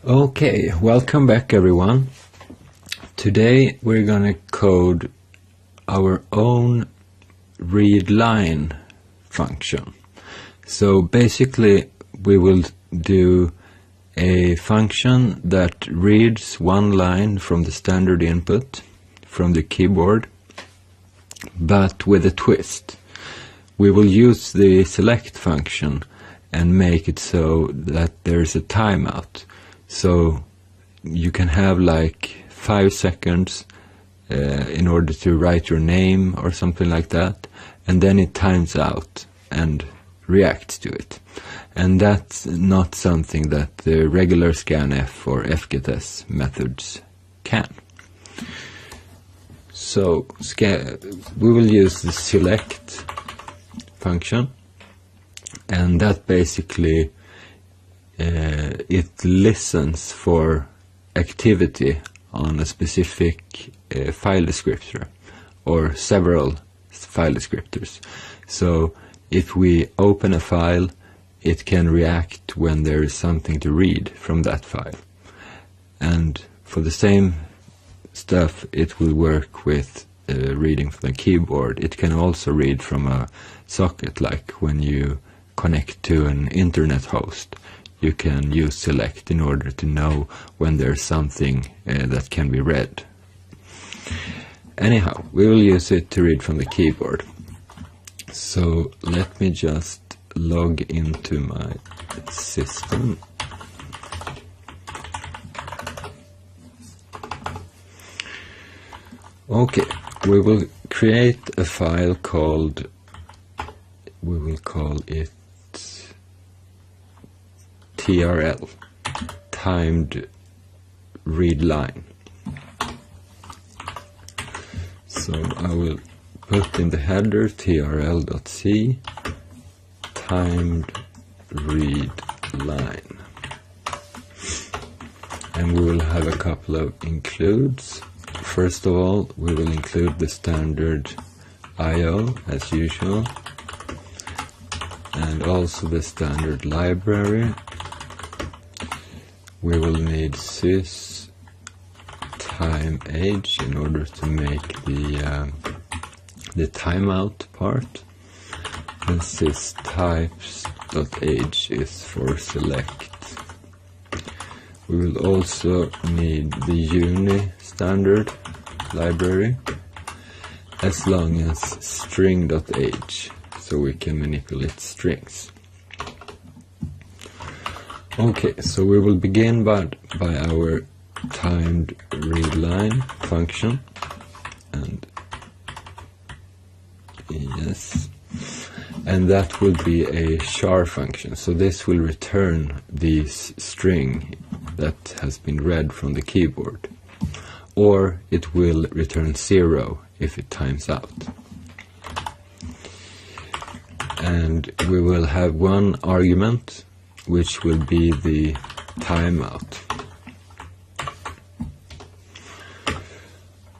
Okay, welcome back everyone. Today we're gonna code our own read line function. So basically we will do a function that reads one line from the standard input from the keyboard, but with a twist. We will use the select function and make it so that there's a timeout. So you can have like 5 seconds in order to write your name or something like that, and then it times out and reacts to it. And that's not something that the regular scanf or fgetS methods can. So we will use the select function, and that basically it listens for activity on a specific file descriptor or several file descriptors. So if we open a file, it can react when there is something to read from that file. And for the same stuff, it will work with reading from the keyboard. It can also read from a socket, like when you connect to an internet host. You can use select in order to know when there's something that can be read. Anyhow, we will use it to read from the keyboard. So let me just log into my system. Okay, we will create a file called, we will call it TRL, timed read line. So I will put in the header trl.c timed read line, and we will have a couple of includes. First of all, we will include the standard IO as usual, and also the standard library. We will need sys time age in order to make the timeout part, and sys types.age is for select. We will also need the uni standard library, as long as string.age, so we can manipulate strings. Okay, so we will begin by our timed read line function, and yes, and that will be a char function. So this will return this string that has been read from the keyboard, or it will return 0 if it times out. And we will have one argument, which will be the timeout.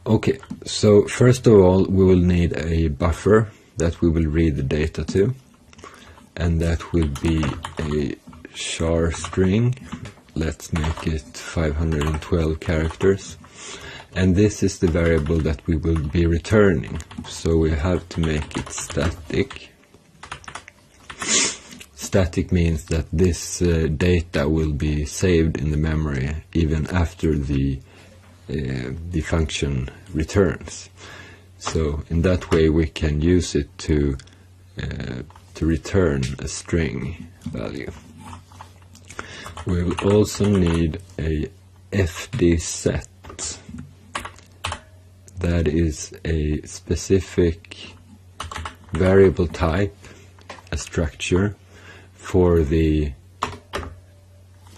Okay, so first of all we will need a buffer that we will read the data to, and that will be a char string. Let's make it 512 characters, and this is the variable that we will be returning, so we have to make it static. Static means that this data will be saved in the memory even after the function returns. So in that way we can use it to return a string value. We will also need a fd set. That is a specific variable type, a structure, for the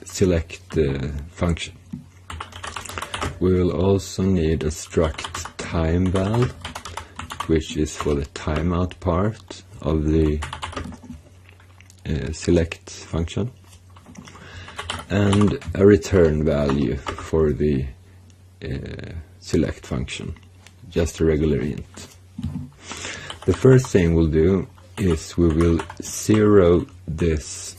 select function. We will also need a struct timeval, which is for the timeout part of the select function, and a return value for the select function, just a regular int. The first thing we'll do is we will zero this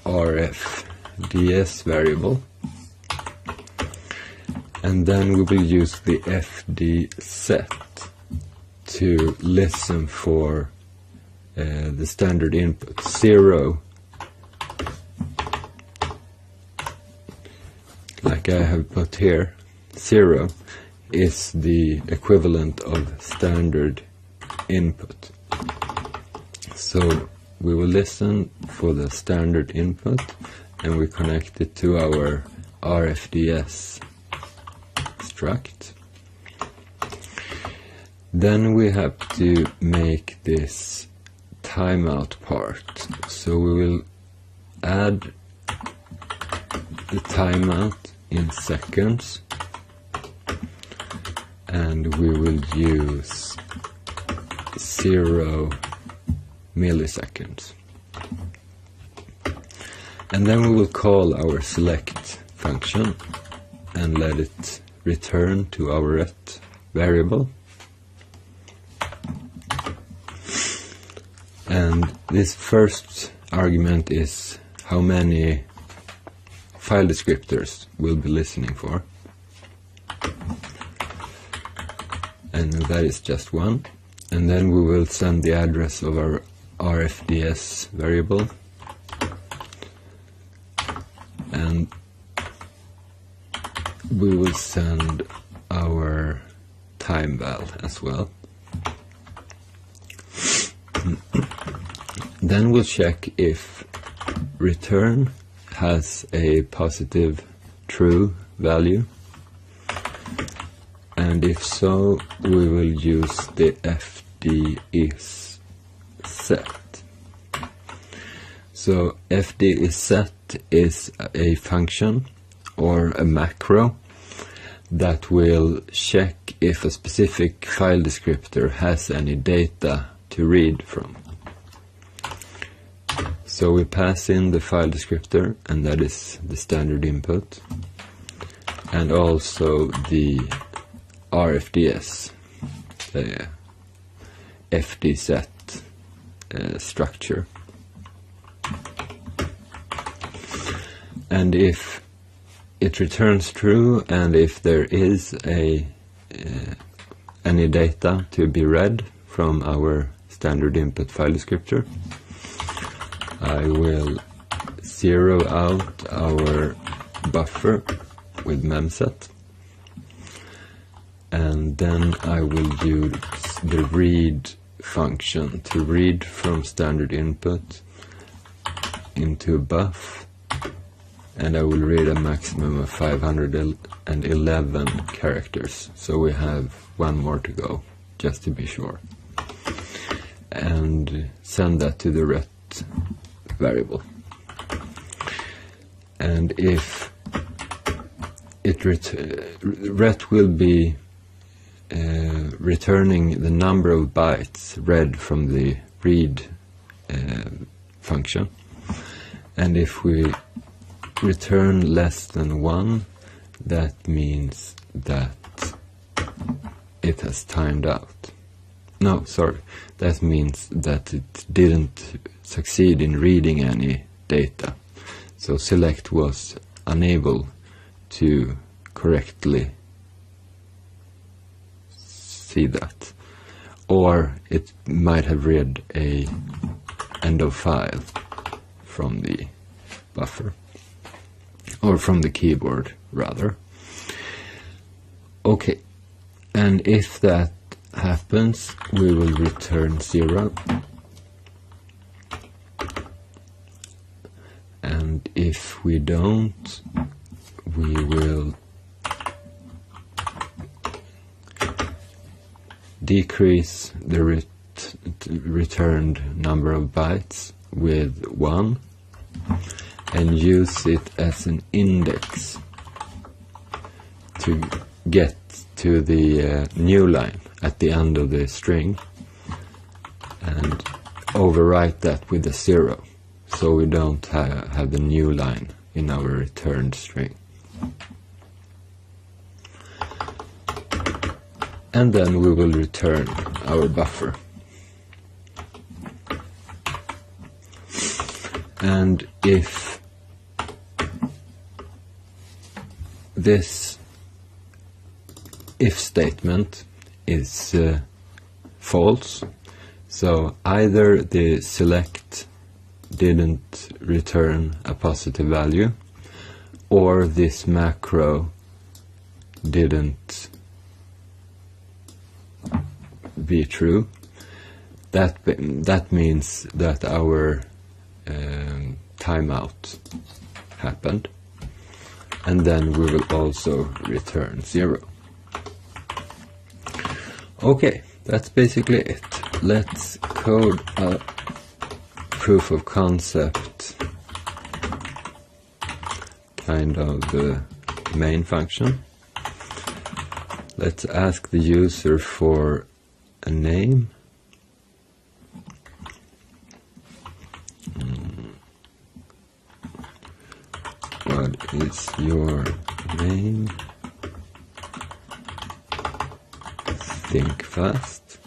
RF RFDS variable, and then we will use the fd set to listen for the standard input 0, like I have put here. 0 is the equivalent of standard input. So we will listen for the standard input and we connect it to our RFDS struct. Then we have to make this timeout part. So we will add the timeout in seconds, and we will use 0 milliseconds. And then we will call our select function and let it return to our ret variable. And this first argument is how many file descriptors we'll be listening for. And that is just one. And then we will send the address of our RFDS variable. And we will send our time val as well. Then we'll check if return has a positive true value, and if so, we will use the fd_is set. So fd_is set is a function or a macro that will check if a specific file descriptor has any data to read from. So we pass in the file descriptor, and that is the standard input, and also the RFDS, the fd set structure. And if it returns true, and if there is any data to be read from our standard input file descriptor, I will zero out our buffer with memset, and then I will use the read function to read from standard input into buff, and I will read a maximum of 511 characters, so we have one more to go, just to be sure, and send that to the ret variable. And if it ret will be returning the number of bytes read from the read function, and if we return less than 1, that means that it has timed out. No, sorry, that means that it didn't succeed in reading any data. So select was unable to correctly see that. Or it might have read a end of file from the buffer, or from the keyboard rather. Okay, and if that happens, we will return 0, and if we don't, we will decrease the returned number of bytes with 1 and use it as an index to get to the new line at the end of the string, and overwrite that with a 0, so we don't have the new line in our returned string. And then we will return our buffer. And if this if statement is false, so either the select didn't return a positive value, or this macro didn't be true, that means that our timeout happened, and then we will also return 0. Okay, that's basically it. Let's code a proof of concept kind of main function. Let's ask the user for a name. What is your name? Think fast.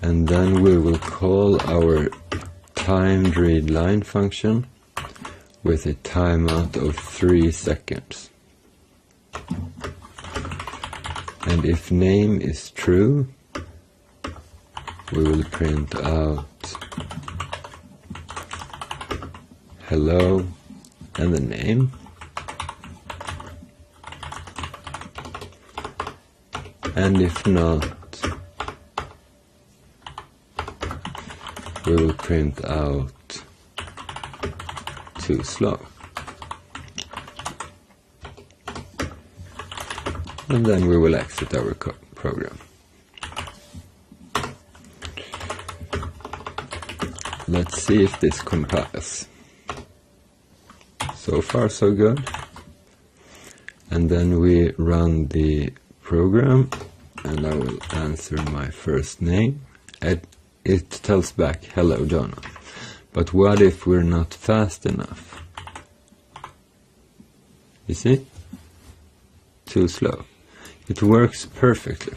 And then we will call our timed read line function with a timeout of 3 seconds. And if name is true, we will print out hello and the name. And if not, we will print out too slow. And then we will exit our program. Let's see if this compiles. So far so good. And then we run the program, and I will answer my first name. It tells back, hello Jonah. But what if we're not fast enough? You see? Too slow. It works perfectly.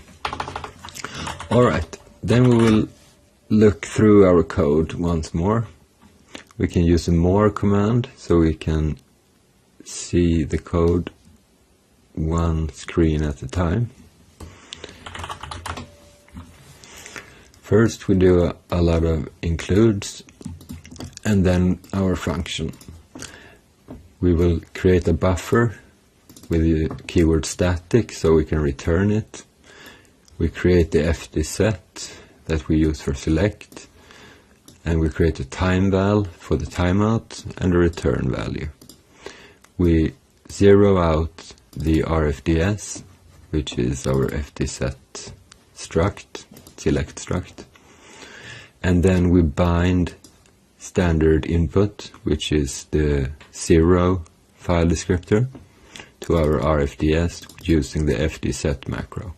Alright, then we will look through our code once more. We can use a more command so we can see the code one screen at a time. First we do a lot of includes, and then our function. We will create a buffer with the keyword static so we can return it. We create the FD set that we use for select, and we create a time val for the timeout and a return value. We zero out the RFDS, which is our FD set struct, select struct, and then we bind standard input, which is the 0 file descriptor, to our RFDS using the FD set macro.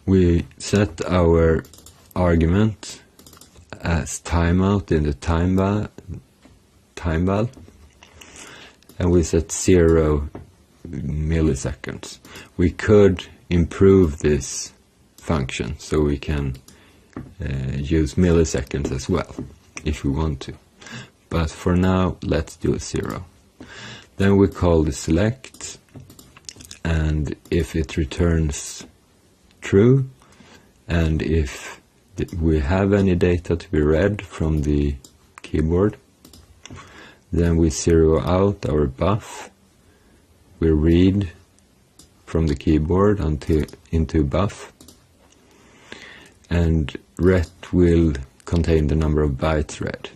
We set our argument as timeout in the time val, and we set 0 milliseconds. We could improve this function so we can use milliseconds as well if we want to, but for now let's do a 0. Then we call the select, and if it returns true, and if we have any data to be read from the keyboard, then we zero out our buff. We read from the keyboard into buff, and ret will contain the number of bytes read.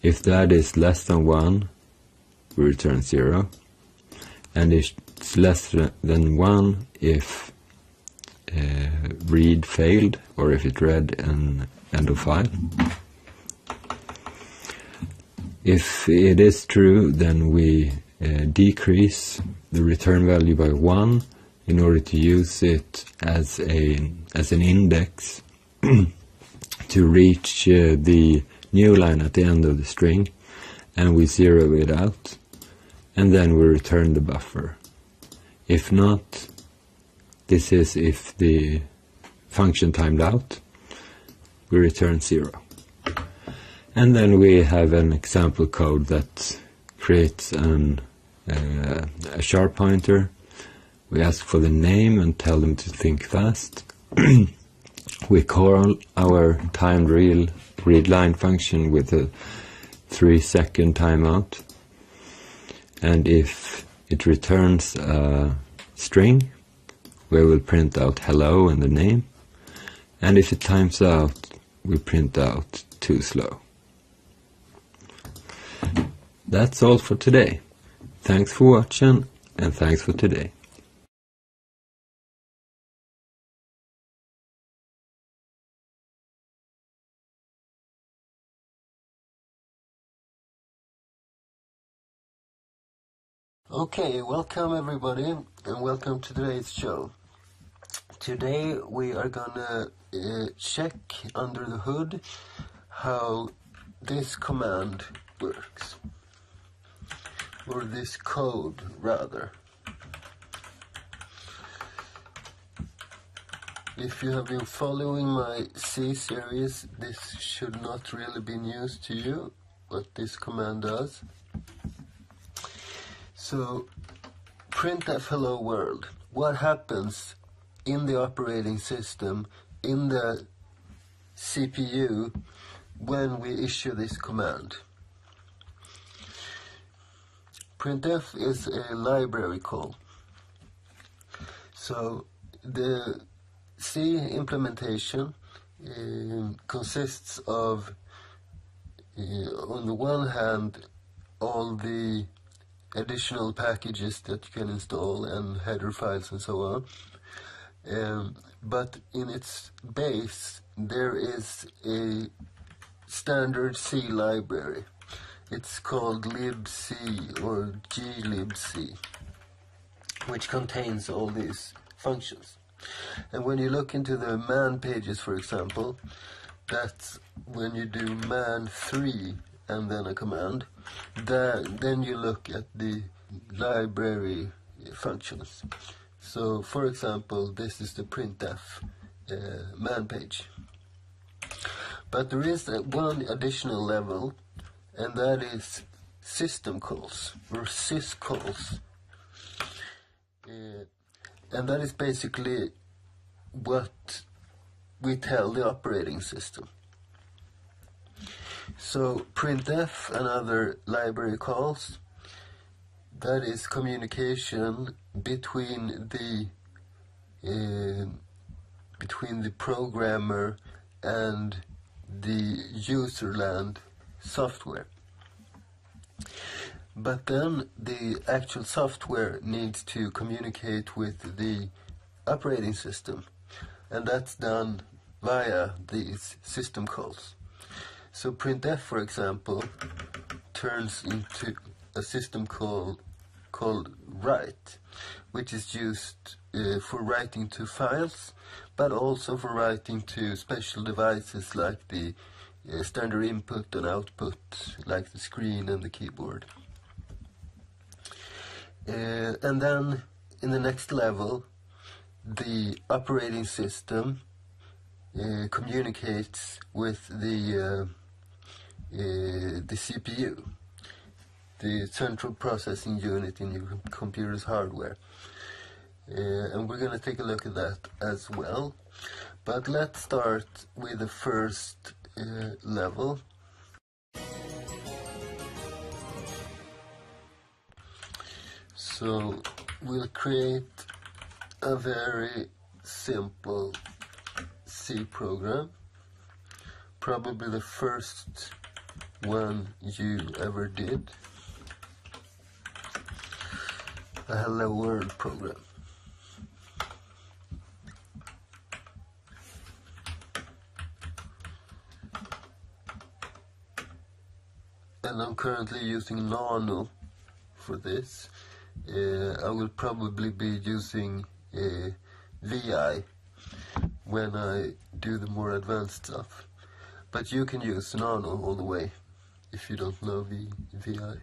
If that is less than 1, we return 0, and it's less than 1 if read failed, or if it read an end of file. If it is true, then we decrease the return value by 1 in order to use it as an index to reach the new line at the end of the string, and we zero it out, and then we return the buffer. If not, this is if the function timed out, we return 0. And then we have an example code that creates a sharp pointer. We ask for the name and tell them to think fast. We call our timed readline function with a 3-second timeout. And if it returns a string, we will print out hello and the name. And if it times out, we print out too slow. That's all for today. Thanks for watching, and thanks for today. Okay, welcome everybody, and welcome to today's show. Today we are gonna check under the hood how this command works, or this code rather. If you have been following my C series, this should not really be news to you, what this command does. So, printf hello world. What happens in the operating system, in the CPU, when we issue this command? Printf is a library call. So, the C implementation consists of, on the one hand, all the additional packages that you can install and header files and so on. But in its base, there is a standard C library. It's called libc or glibc, which contains all these functions. And when you look into the man pages, for example, that's when you do man3 and then a command, then you look at the library functions. So, for example, this is the printf man page. But there is one additional level, and that is system calls, or syscalls. And that is basically what we tell the operating system. So printf and other library calls, that is communication between the programmer and the userland software. But then the actual software needs to communicate with the operating system, and that's done via these system calls. So printf, for example, turns into a system call called write, which is used for writing to files, but also for writing to special devices like the standard input and output, like the screen and the keyboard. And then in the next level, the operating system communicates with the CPU, the central processing unit in your computer's hardware. And we're going to take a look at that as well. But let's start with the first level. So we'll create a very simple C program, probably the first one you ever did, a hello world program. And I'm currently using Nano for this. I will probably be using VI when I do the more advanced stuff. But you can use Nano all the way if you don't know VI.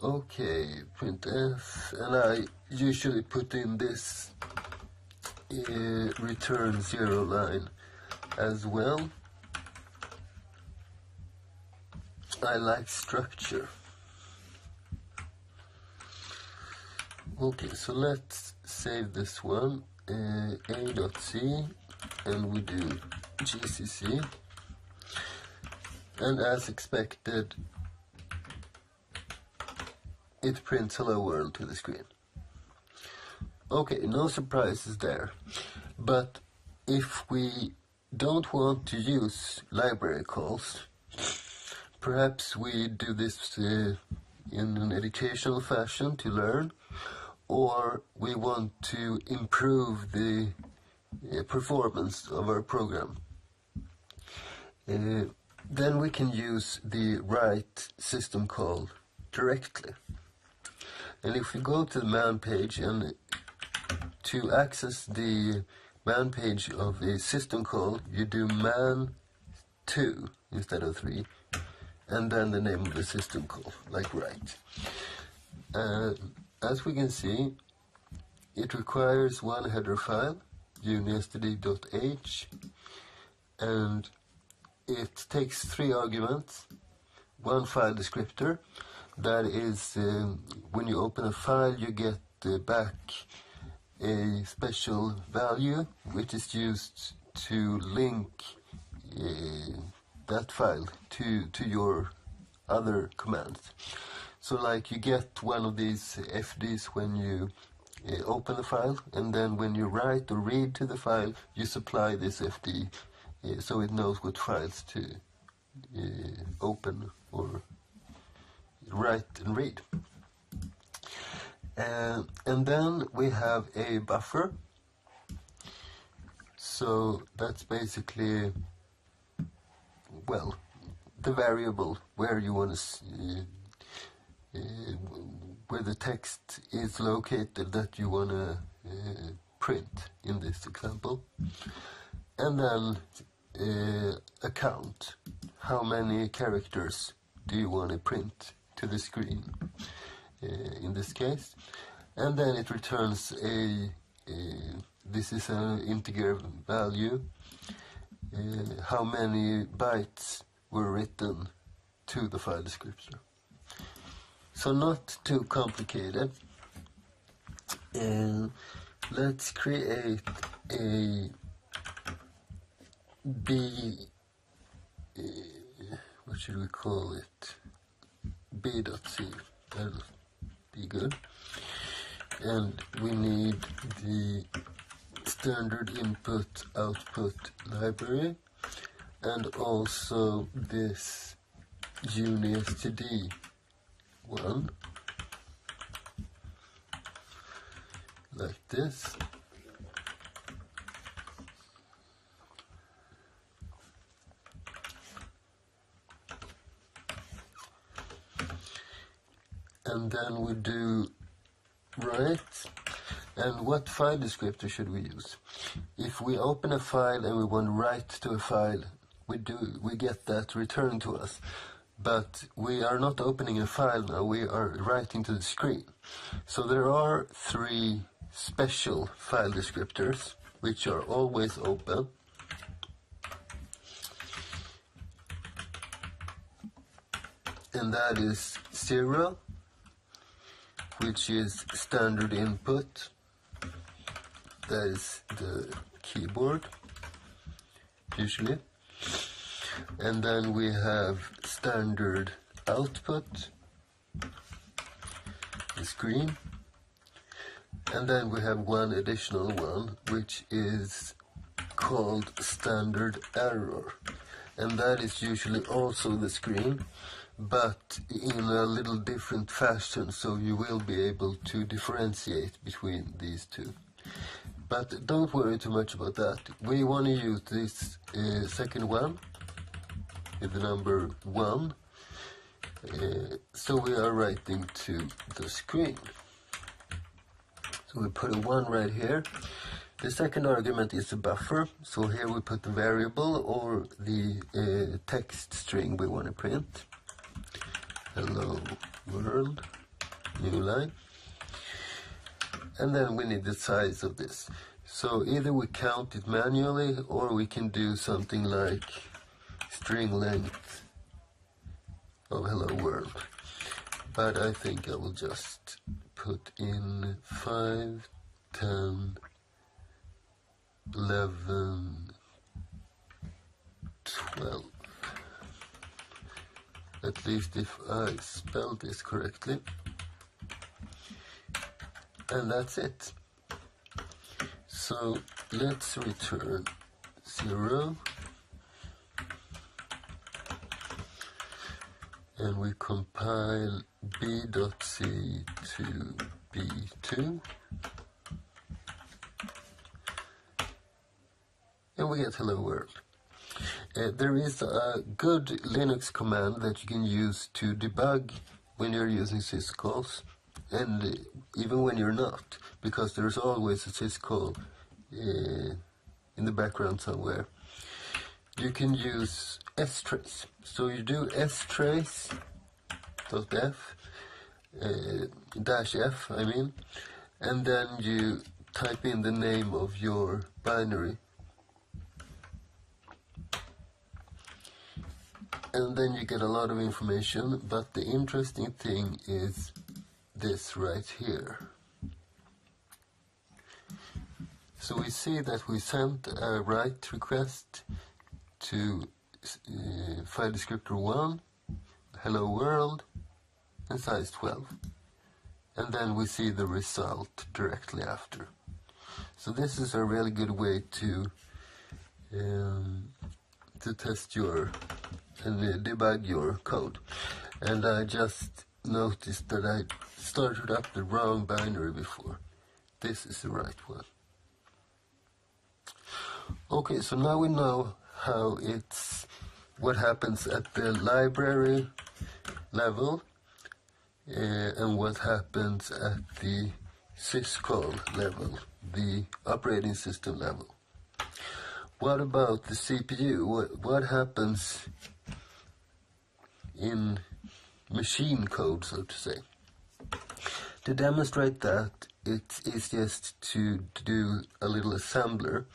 Okay, printf, and I usually put in this return 0 line as well. I like structure. Okay, so let's save this one, a.c, and we do gcc, and as expected it prints hello world to the screen. Okay, no surprises there, but if we don't want to use library calls, perhaps we do this in an educational fashion to learn, or we want to improve the performance of our program. Then we can use the write system call directly. And if we go to the man page, and to access the man page of a system call, you do man2 instead of 3, and then the name of the system call, like write. As we can see, it requires one header file, unistd.h, and it takes 3 arguments, one file descriptor, that is, when you open a file you get back a special value which is used to link that file to your other commands. So like you get one of these FDs when you open the file, and then when you write or read to the file you supply this FD so it knows what files to open or write and read. And then we have a buffer, so that's basically, well, the variable where you want to where the text is located that you want to print in this example. And then a count, how many characters do you want to print to the screen in this case. And then it returns this is an integer value, how many bytes were written to the file descriptor. So not too complicated. Let's create a what should we call it? b.c. That'll be good. And we need the standard input output library, and also this unistd one, like this. And then we do write. And what file descriptor should we use? If we open a file and we want to write to a file, we get that returned to us. But we are not opening a file now, we are writing to the screen. So there are 3 special file descriptors which are always open. And that is 0, which is standard input, that is the keyboard usually, and then we have standard output, the screen, and then we have one additional one which is called standard error, and that is usually also the screen, but in a little different fashion, so you will be able to differentiate between these two. But don't worry too much about that. We want to use this second one with the number 1, so we are writing to the screen. So we put a 1 right here. The second argument is a buffer, so here we put the variable or the text string we want to print. Hello world, new line. And then we need the size of this. So either we count it manually, or we can do something like string length of hello world. But I think I will just put in 5, 10, 11, 12. At least if I spell this correctly. And that's it. So let's return 0. And we compile b.c to b2. And we get hello world. There is a good Linux command that you can use to debug when you're using syscalls, and even when you're not, because there's always a syscall in the background somewhere. You can use strace. So you do strace.f, -f, I mean, and then you type in the name of your binary. And then you get a lot of information, but the interesting thing is this right here. So we see that we sent a write request to file descriptor 1, hello world, and size 12. And then we see the result directly after. So this is a really good way to test your and debug your code. And I just noticed that I started up the wrong binary before. This is the right one. Okay, so now we know what happens at the library level and what happens at the syscall level, the operating system level. What about the CPU? What happens in machine code, so to say? To demonstrate that, it's easiest to do a little assembler,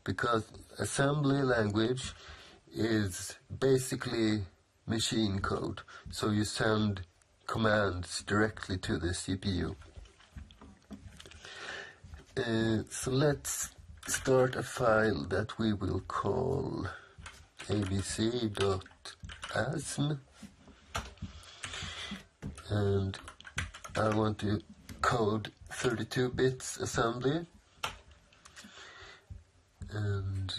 because assembly language is basically machine code. So you send commands directly to the CPU. So let's start a file that we will call abc.asm, and I want to code 32 bits assembly, and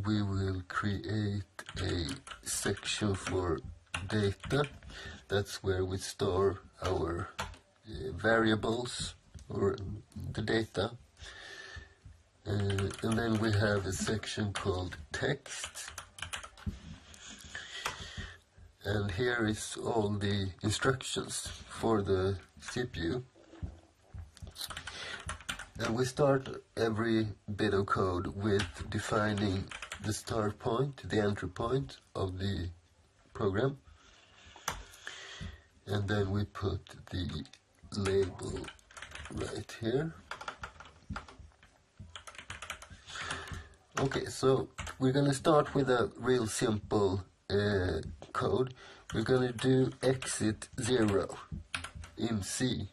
we will create a section for data. That's where we store our variables or the data. And then we have a section called text. And here is all the instructions for the CPU. And we start every bit of code with defining the start point, the entry point of the program. And then we put the label right here. Okay, so we're going to start with a real simple code. We're going to do exit 0 in C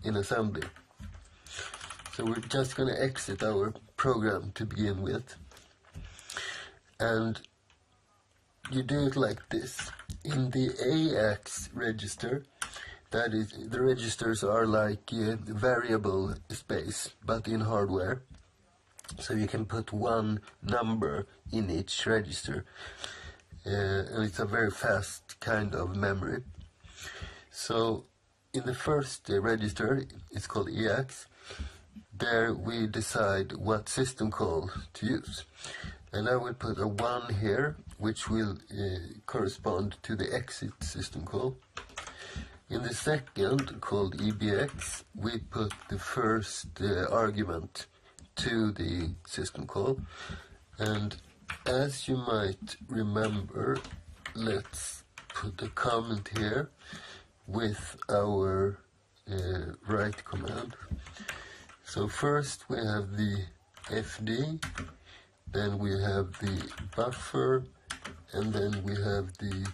in assembly. So we're just going to exit our program to begin with. And you do it like this. In the AX register, that is, the registers are like variable space, but in hardware. So you can put one number in each register. And it's a very fast kind of memory. So in the first register, it's called EX. There we decide what system call to use. And I will put a 1 here, which will correspond to the exit system call. In the second, called EBX, we put the first argument to the system call. And as you might remember, let's put a comment here with our write command. So first we have the FD, then we have the buffer, and then we have the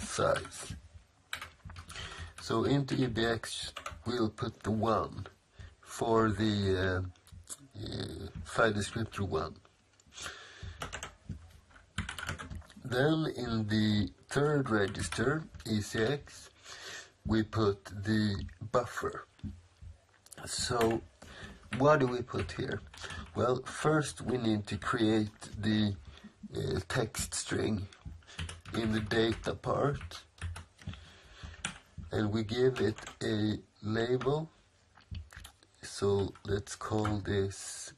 size. So into EBX we'll put the 1 for the file descriptor 1. Then in the third register, ECX, we put the buffer. So what do we put here? Well, first we need to create the text string in the data part, and we give it a label. So let's call this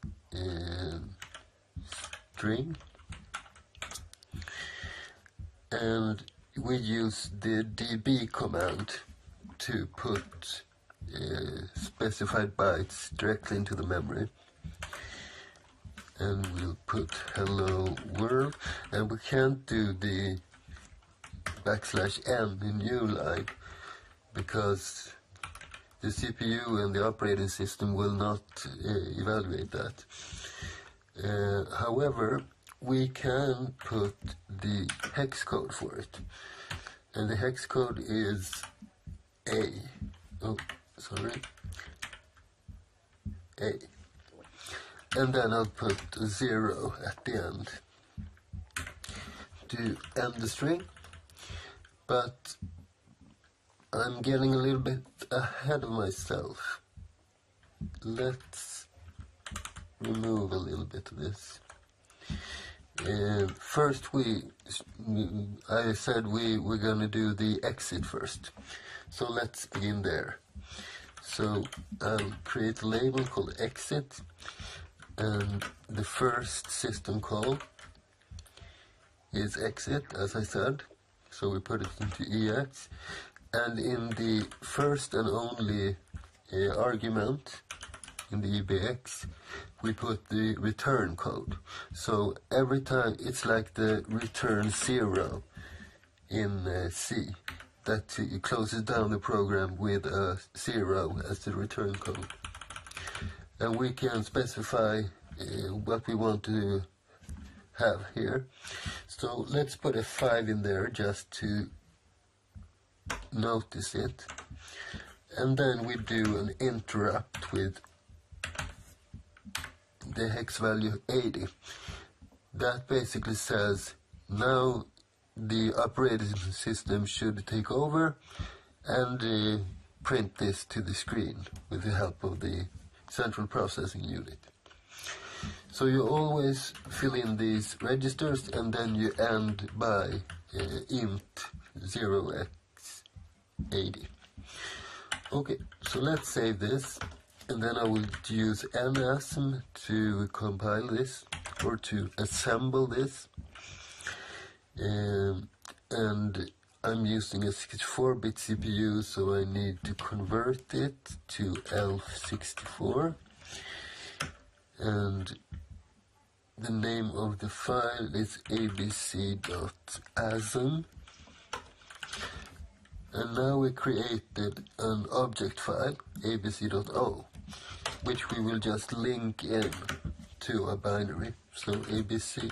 string, and we use the db command to put specified bytes directly into the memory. And we'll put hello world, and we can't do the \n in new line because the CPU and the operating system will not evaluate that. However, we can put the hex code for it, and the hex code is A. And then I'll put 0 at the end to end the string. But I'm getting a little bit ahead of myself. Let's remove a little bit of this. First I said we're going to do the exit first. So let's begin there. So I'll create a label called exit, and the first system call is exit, as I said. So we put it into EX, and in the first and only argument in the EBX, we put the return code. So every time, it's like the return 0 in C, that it closes down the program with a 0 as the return code. And we can specify what we want to have here. So let's put a 5 in there just to notice it. And then we do an interrupt with the hex value 80. That basically says now the operating system should take over and print this to the screen with the help of the central processing unit. So you always fill in these registers, and then you end by int 0x80. Okay, so let's save this, and then I will use NASM to compile this, or to assemble this. And I'm using a 64-bit CPU, so I need to convert it to ELF64. And the name of the file is abc.asm. And now we created an object file, abc.o, which we will just link in to a binary. So ld.abc.o,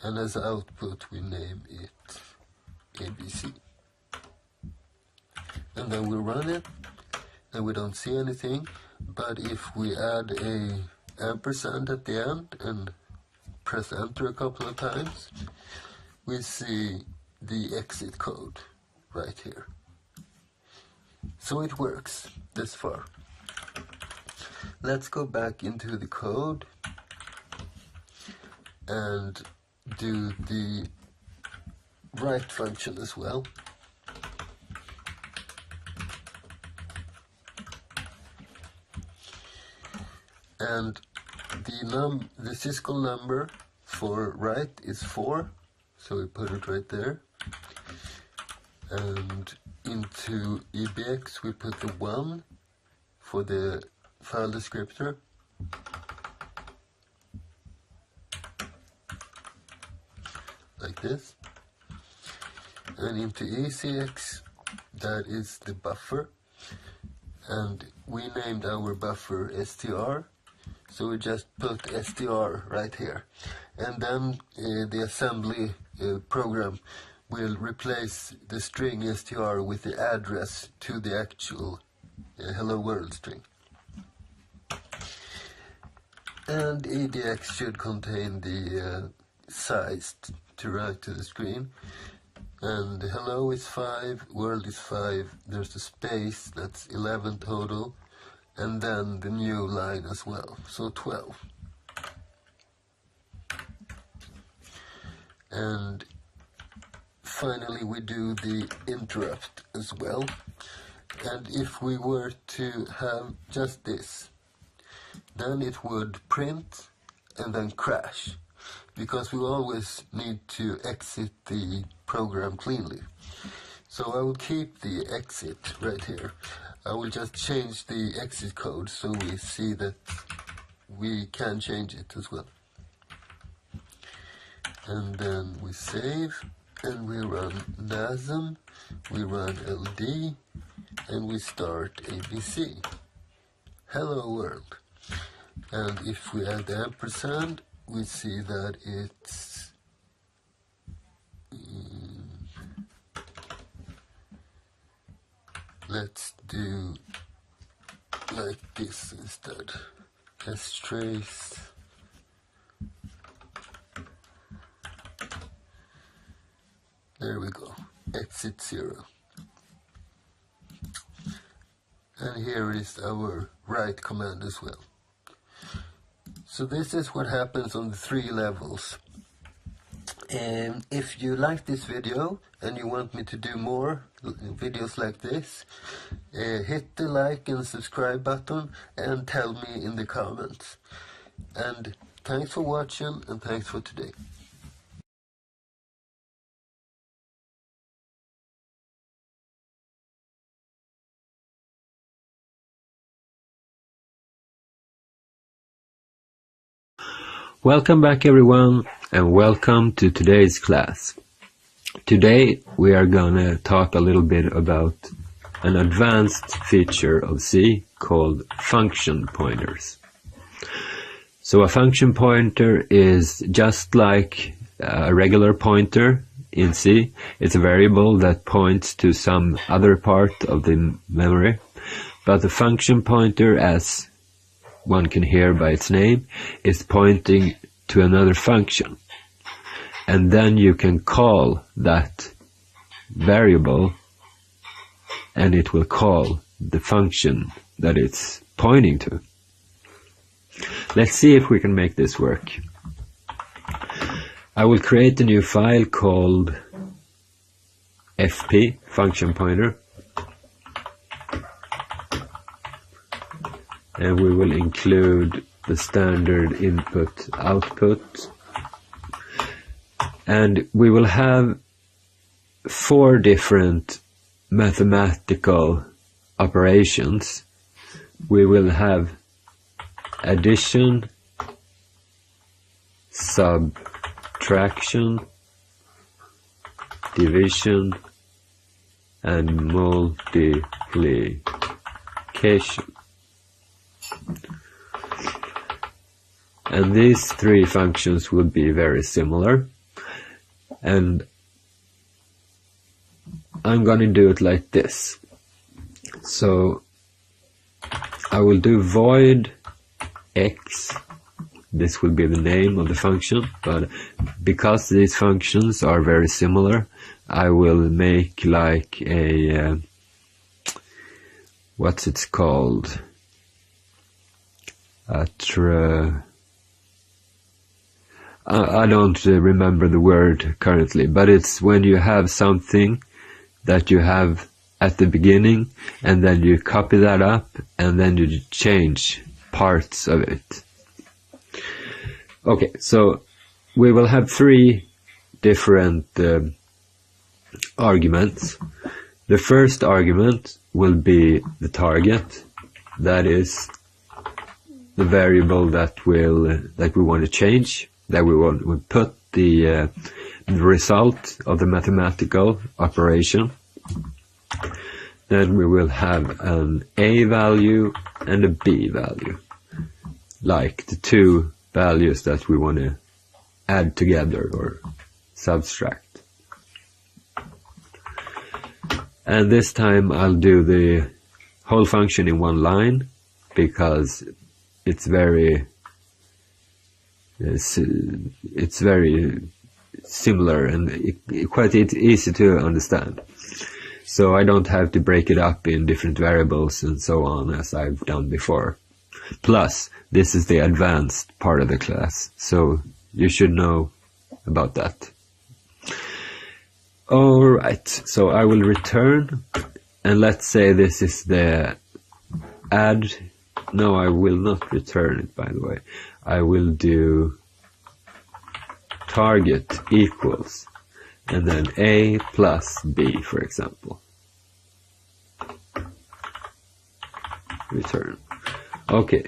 and as output we name it abc. And then we run it, and we don't see anything. But if we add a ampersand at the end and press enter a couple of times, we see the exit code right here. So it works this far. Let's go back into the code and do the write function as well. And the syscall number for write is 4, so we put it right there. And into EBX we put the 1 for the file descriptor. Like this. And into ECX, that is the buffer. And we named our buffer str. So we just put str right here. And then the assembly program will replace the string str with the address to the actual hello world string. And EDX should contain the size to write to the screen. And hello is 5, world is 5, there's a space, that's 11 total, and then the new line as well, so 12. And finally we do the interrupt as well. And if we were to have just this, then it would print and then crash, because we always need to exit the program cleanly. So I will keep the exit right here. I will just change the exit code so we see that we can change it as well. And then we save, and we run NASM, we run LD, and we start ABC. Hello world. And if we add the ampersand, we see that it's let's do like this instead. Trace. There we go. Exit 0. And here is our write command as well. So this is what happens on the 3 levels. And if you like this video and you want me to do more videos like this, hit the like and subscribe button and tell me in the comments. And thanks for watching, and thanks for today. Welcome back everyone, and welcome to today's class. Today we are gonna talk a little bit about an advanced feature of C called function pointers. So a function pointer is just like a regular pointer in C. It's a variable that points to some other part of the memory, but the function pointer, as one can hear by its name, is pointing to another function. And then you can call that variable and it will call the function that it's pointing to. Let's see if we can make this work. I will create a new file called fp, function pointer. And we will include the standard input output. And we will have 4 different mathematical operations. We will have addition, subtraction, division, and multiplication. And these 3 functions would be very similar. And I'm going to do it like this. So I will do void x. This will be the name of the function, but because these functions are very similar, I will make like a what's it called? I don't remember the word currently, but it's when you have something that you have at the beginning and then you copy that up and then you change parts of it. Okay, so we will have 3 different arguments. The first argument will be the target, that is the variable that we want to change, that we want to put the result of the mathematical operation. Then we will have an A value and a B value. like the two values that we want to add together or subtract. And this time I'll do the whole function in one line because it's very similar and quite easy to understand. So I don't have to break it up in different variables and so on as I've done before. Plus, this is the advanced part of the class, so you should know about that. Alright, so I will return, and let's say this is the add. No, I will not return it, by the way. I will do target equals, and then A plus B, for example. Return. Okay.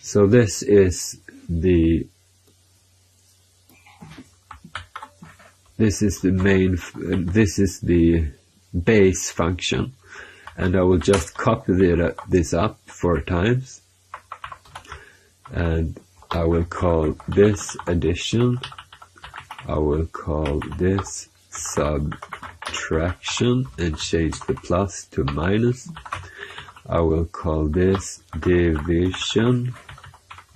So this is the base function, and I will just copy this up 4 times, and I will call this addition, I will call this subtraction and change the plus to minus, I will call this division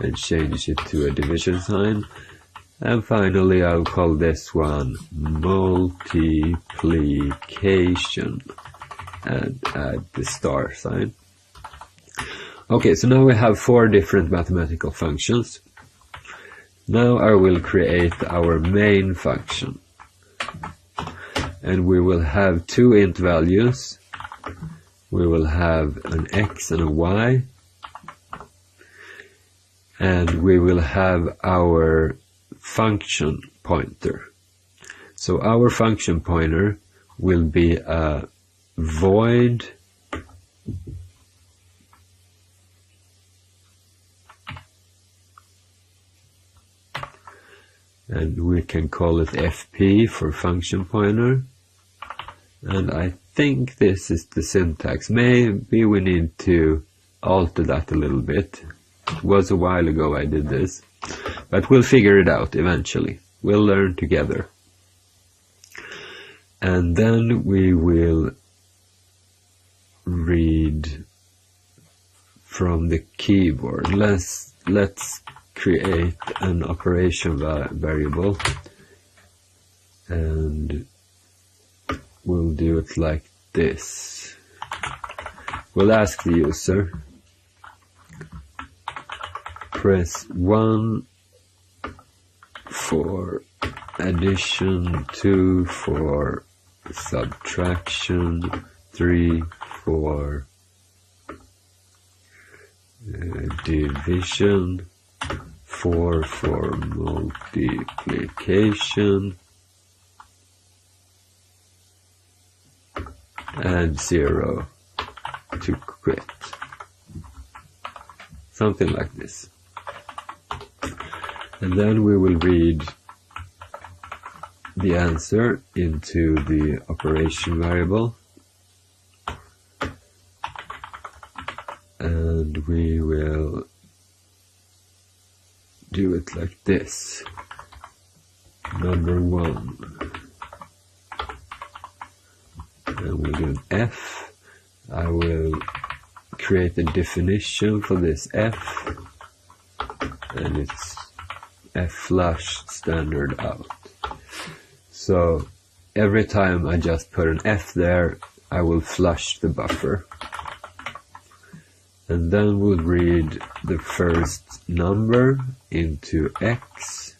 and change it to a division sign, and finally I'll call this one multiplication and add the star sign. Okay, so now we have 4 different mathematical functions. Now I will create our main function, and we will have 2 int values. We will have an x and a y, and we will have our function pointer. So our function pointer will be a void and we can call it fp for function pointer, and I think this is the syntax. Maybe we need to alter that a little bit. It was a while ago I did this, but we'll figure it out eventually. We'll learn together. And then we will read from the keyboard. Let's create an operation variable, and we'll do it like this. We'll ask the user, press 1 for addition, 2 for subtraction, 3 for division, 4 for multiplication, and 0 to quit. Something like this. And then we will read the answer into the operation variable, and we will do it like this. Number 1, and we'll do an F. I will create a definition for this F, and it's F flush standard out. So every time I just put an F there, I will flush the buffer. And then we'll read the first number into X,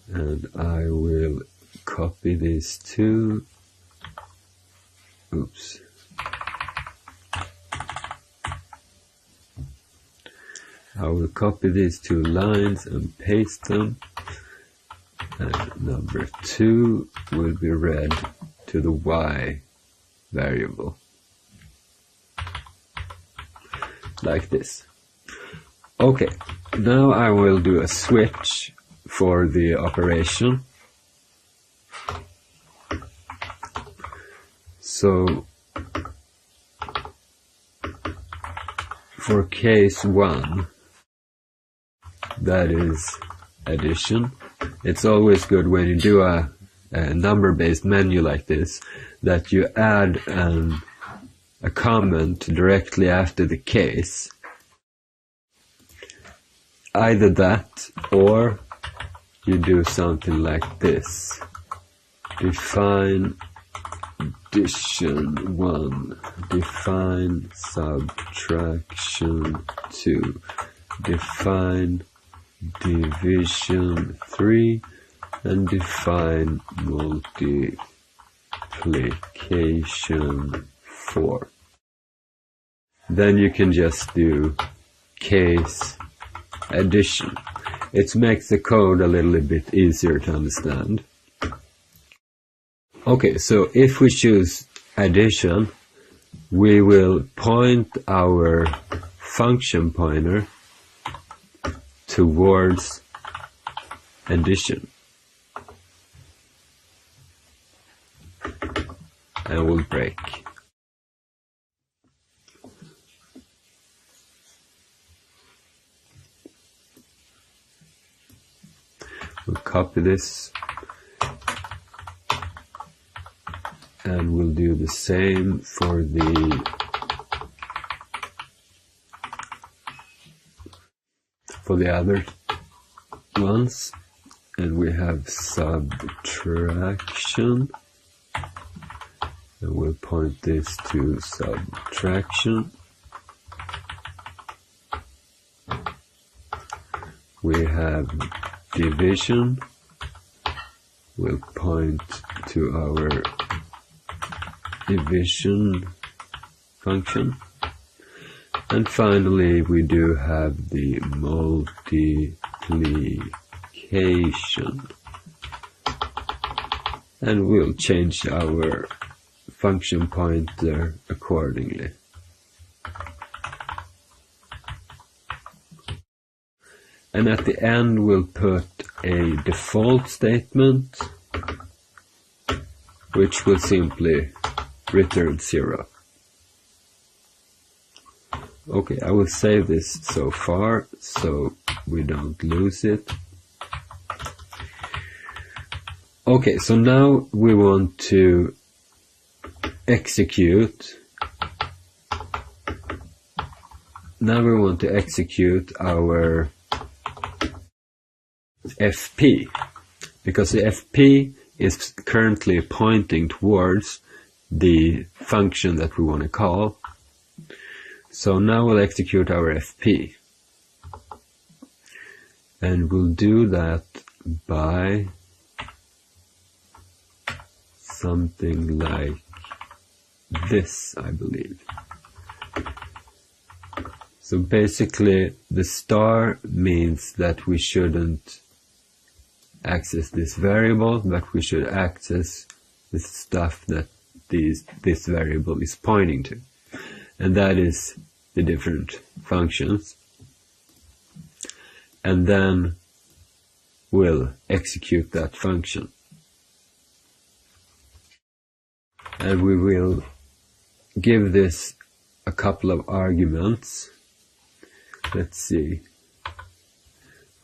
and I will copy these 2. Oops. I will copy these 2 lines and paste them, and number 2 will be read to the Y variable, like this. Okay, now I will do a switch for the operation. So for case 1, that is addition, it's always good when you do a number-based menu like this that you add a comment directly after the case. Either that, or you do something like this. Define addition 1, define subtraction 2, define division 3, and define multiplication 4. Then you can just do case addition. It makes the code a little bit easier to understand. Okay, so if we choose addition, we will point our function pointer towards addition. And we'll break. We'll copy this and we'll do the same for the other ones, and we have subtraction, and we'll point this to subtraction. We have division, we'll point to our division function. And finally, we do have the multiplication. And we'll change our function pointer accordingly. And at the end, we'll put a default statement, which will simply return 0. Okay, I will save this so far so we don't lose it. Okay, so now we want to execute. Now we want to execute our FP, because the FP is currently pointing towards the function that we want to call. So now we'll execute our FP. And we'll do that by something like this, I believe. So basically, the star means that we shouldn't access this variable, but we should access the stuff that this variable is pointing to. And that is the different functions. And then we'll execute that function. And we will give this a couple of arguments. Let's see.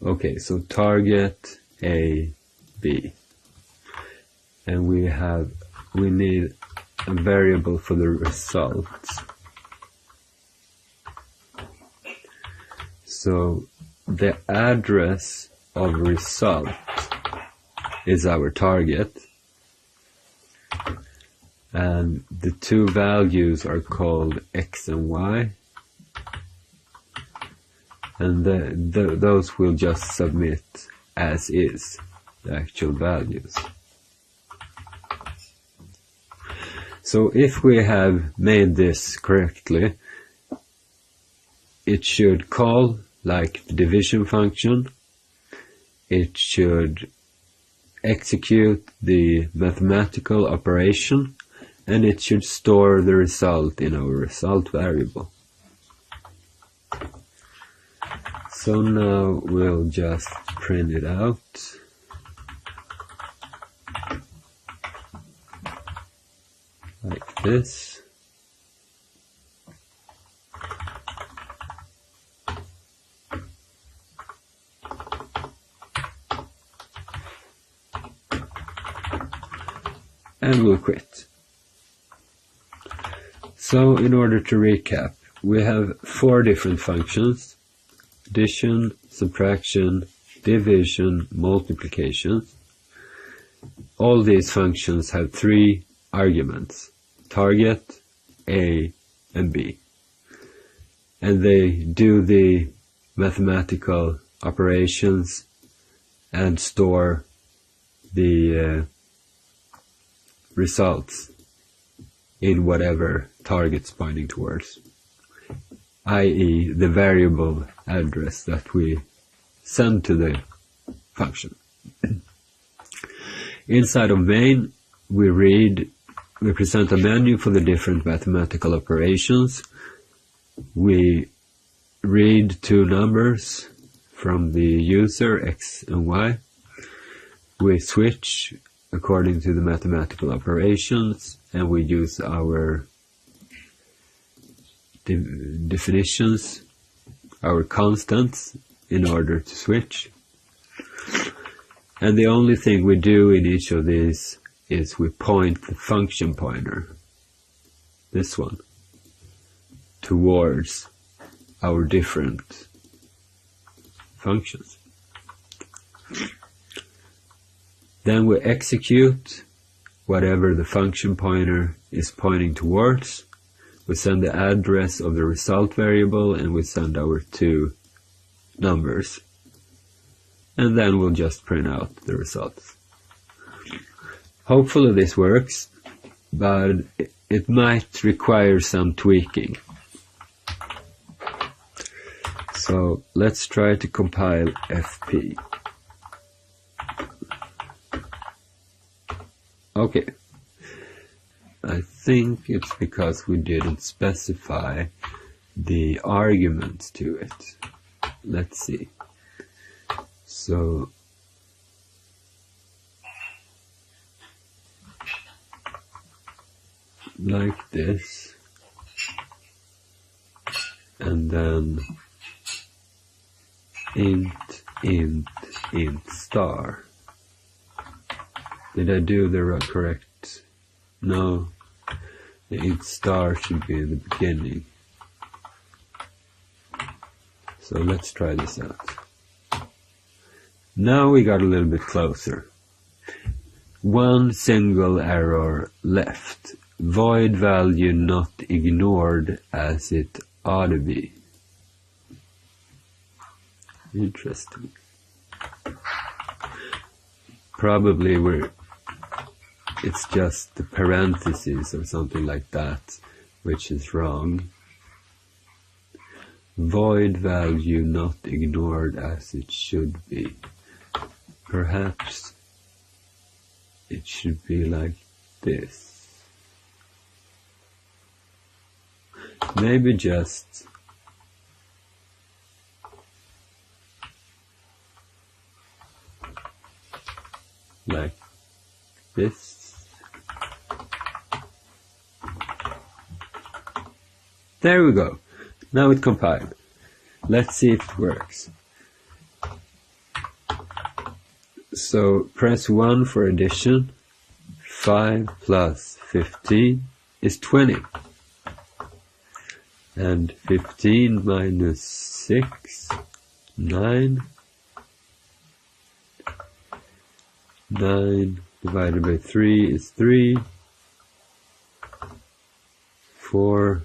Okay, so target A, B. And we need a variable for the results. So the address of result is our target, and the two values are called X and Y, and those will just submit as is, the actual values. So if we have made this correctly, it should call like the division function, it should execute the mathematical operation, and it should store the result in our result variable. So now we'll just print it out. Like this. and we'll quit. So in order to recap, we have 4 different functions: addition, subtraction, division, multiplication. All these functions have 3 arguments: target, A, and B. And they do the mathematical operations and store the results in whatever target's pointing towards, i.e. the variable address that we send to the function. Inside of main, we present a menu for the different mathematical operations. We read 2 numbers from the user, X and Y. We switch according to the mathematical operations, and we use our definitions, our constants, in order to switch. And the only thing we do in each of these is we point the function pointer, this one, towards our different functions. Then we execute whatever the function pointer is pointing towards. We send the address of the result variable, and we send our 2 numbers. And then we'll just print out the results. Hopefully this works, but it might require some tweaking. So let's try to compile FP. Okay. I think it's because we didn't specify the arguments to it. Let's see. So like this, and then int star. Did I do the correct? No, the int star should be in the beginning. So let's try this out. Now we got a little bit closer. 1 single error left. Void value not ignored as it ought to be. Interesting. Probably it's just the parentheses or something like that which is wrong. Void value not ignored as it should be. Perhaps it should be like this. Maybe just like this. There we go. Now it compiled. Let's see if it works. So press 1 for addition. 5 plus 15 is 20. And 15 minus 6, 9. 9 divided by 3 is 3. 4.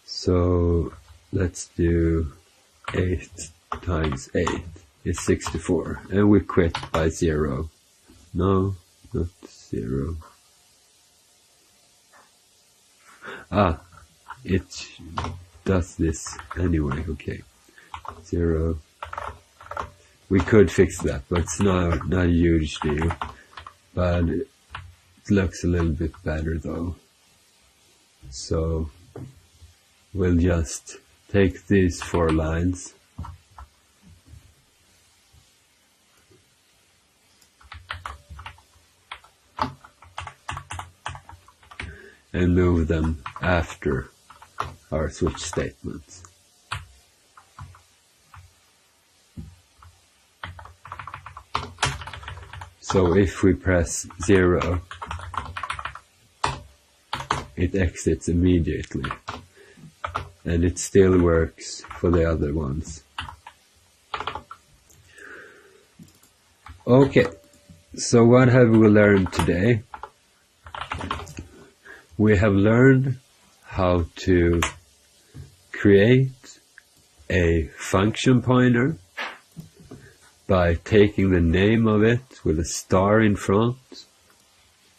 So let's do 8 times 8 is 64. And we quit by 0. No, not 0. Ah, it does this anyway. Okay. 0. We could fix that, but it's not a huge deal. But it looks a little bit better though. So we'll just take these 4 lines and move them after our switch statements. So if we press 0, it exits immediately, and it still works for the other ones. Okay, so what have we learned today? We have learned how to create a function pointer by taking the name of it with a star in front,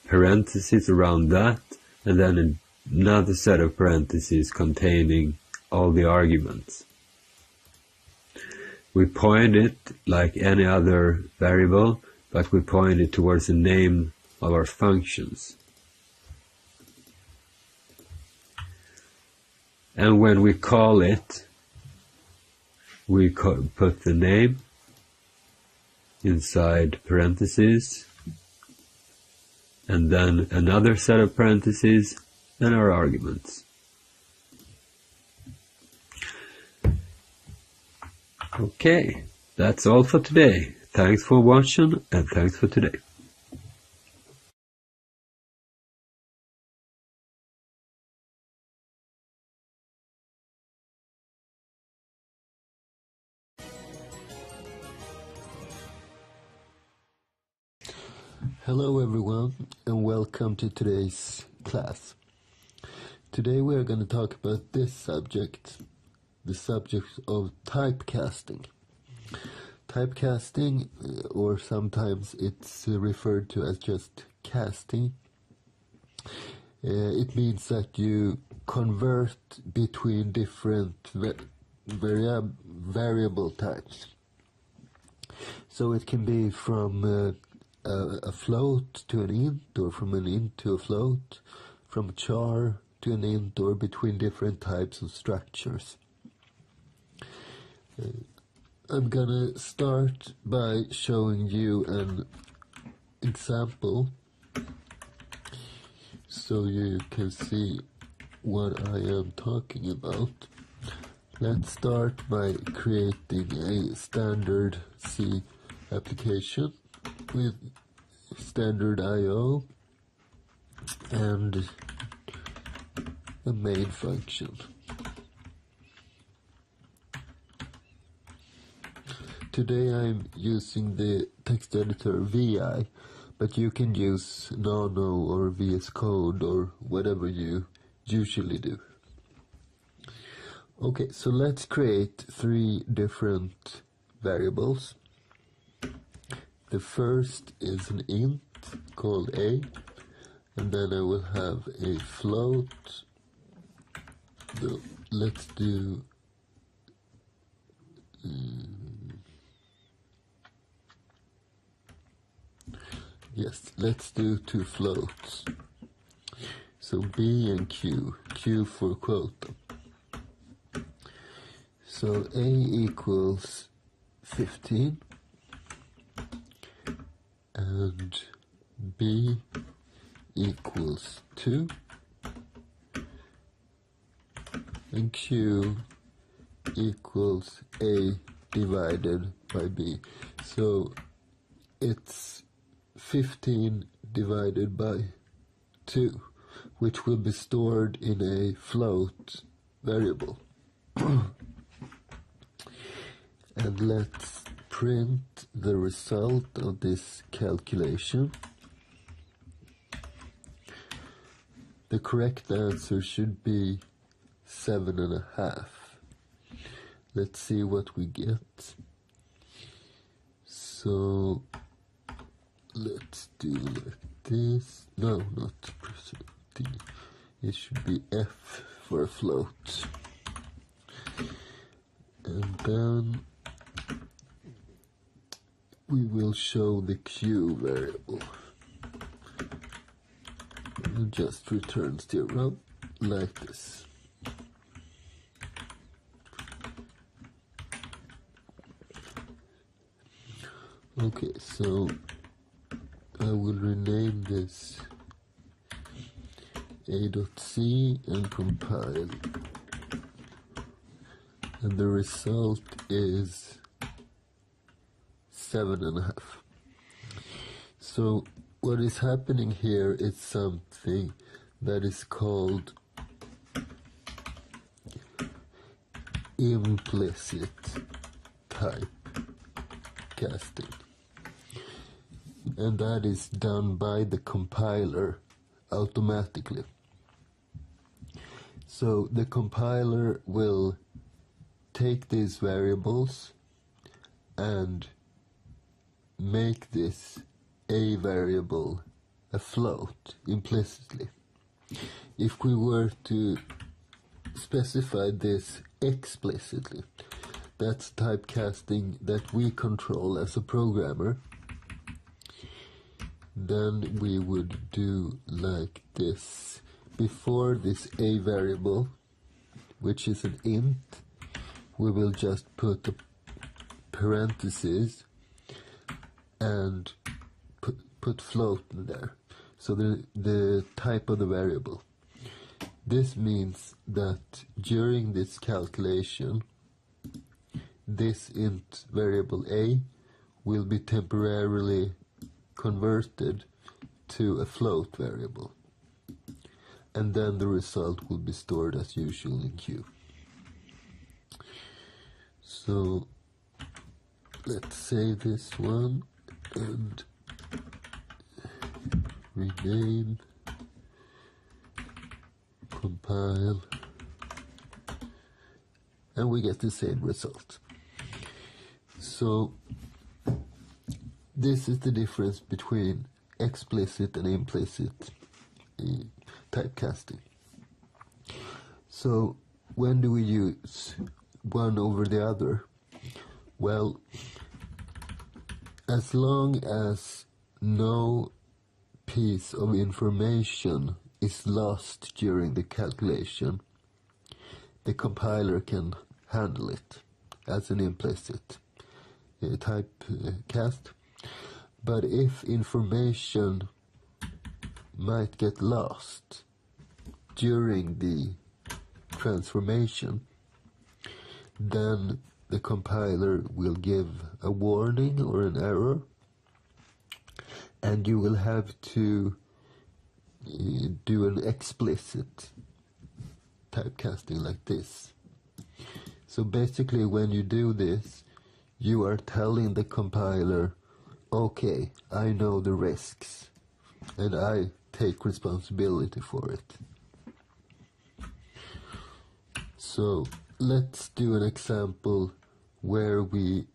parentheses around that, and then another set of parentheses containing all the arguments. We point it like any other variable, but we point it towards the name of our functions. And when we call it, we put the name inside parentheses, and then another set of parentheses and our arguments. Okay, that's all for today. Thanks for watching, and thanks for today. Hello everyone, and welcome to today's class. Today we are going to talk about this subject, the subject of typecasting. Typecasting, or sometimes it's referred to as just casting, it means that you convert between different variable types. So it can be from a float to an int, or from an int to a float, from a char to an int, or between different types of structures. I'm gonna start by showing you an example so you can see what I am talking about. Let's start by creating a standard C application with standard IO and a main function. Today I'm using the text editor VI, but you can use Nano or VS Code or whatever you usually do. Okay, so let's create 3 different variables. The first is an int called A, and then I will have a float. Let's do let's do 2 floats. So B and Q for quota. So A equals 15 and B equals 2 and Q equals A divided by B. So it's 15 divided by 2, which will be stored in a float variable. And let's print the result of this calculation. The correct answer should be 7.5. Let's see what we get. So let's do like this. No, not %D. It should be F for a float. And then we will show the Q variable. And just return 0 like this. Okay, so I will rename this A.C and compile. And the result is 7.5. So what is happening here is something that is called implicit type casting, and that is done by the compiler automatically. So the compiler will take these variables and make this a variable a float implicitly. If we were to specify this explicitly, that's typecasting that we control as a programmer, then we would do like this. Before this a variable, which is an int, we will just put a parenthesis and put float in there. So the type of the variable. This means that during this calculation, this int variable a will be temporarily converted to a float variable, and then the result will be stored as usual in Q. So let's save this one and rename, compile, and we get the same result. So this is the difference between explicit and implicit typecasting. So when do we use one over the other? Well, as long as no piece of information is lost during the calculation, the compiler can handle it as an implicit typecast. But if information might get lost during the transformation, then the compiler will give a warning or an error, and you will have to do an explicit typecasting like this. So basically when you do this, you are telling the compiler, okay, I know the risks and I take responsibility for it. So let's do an example where we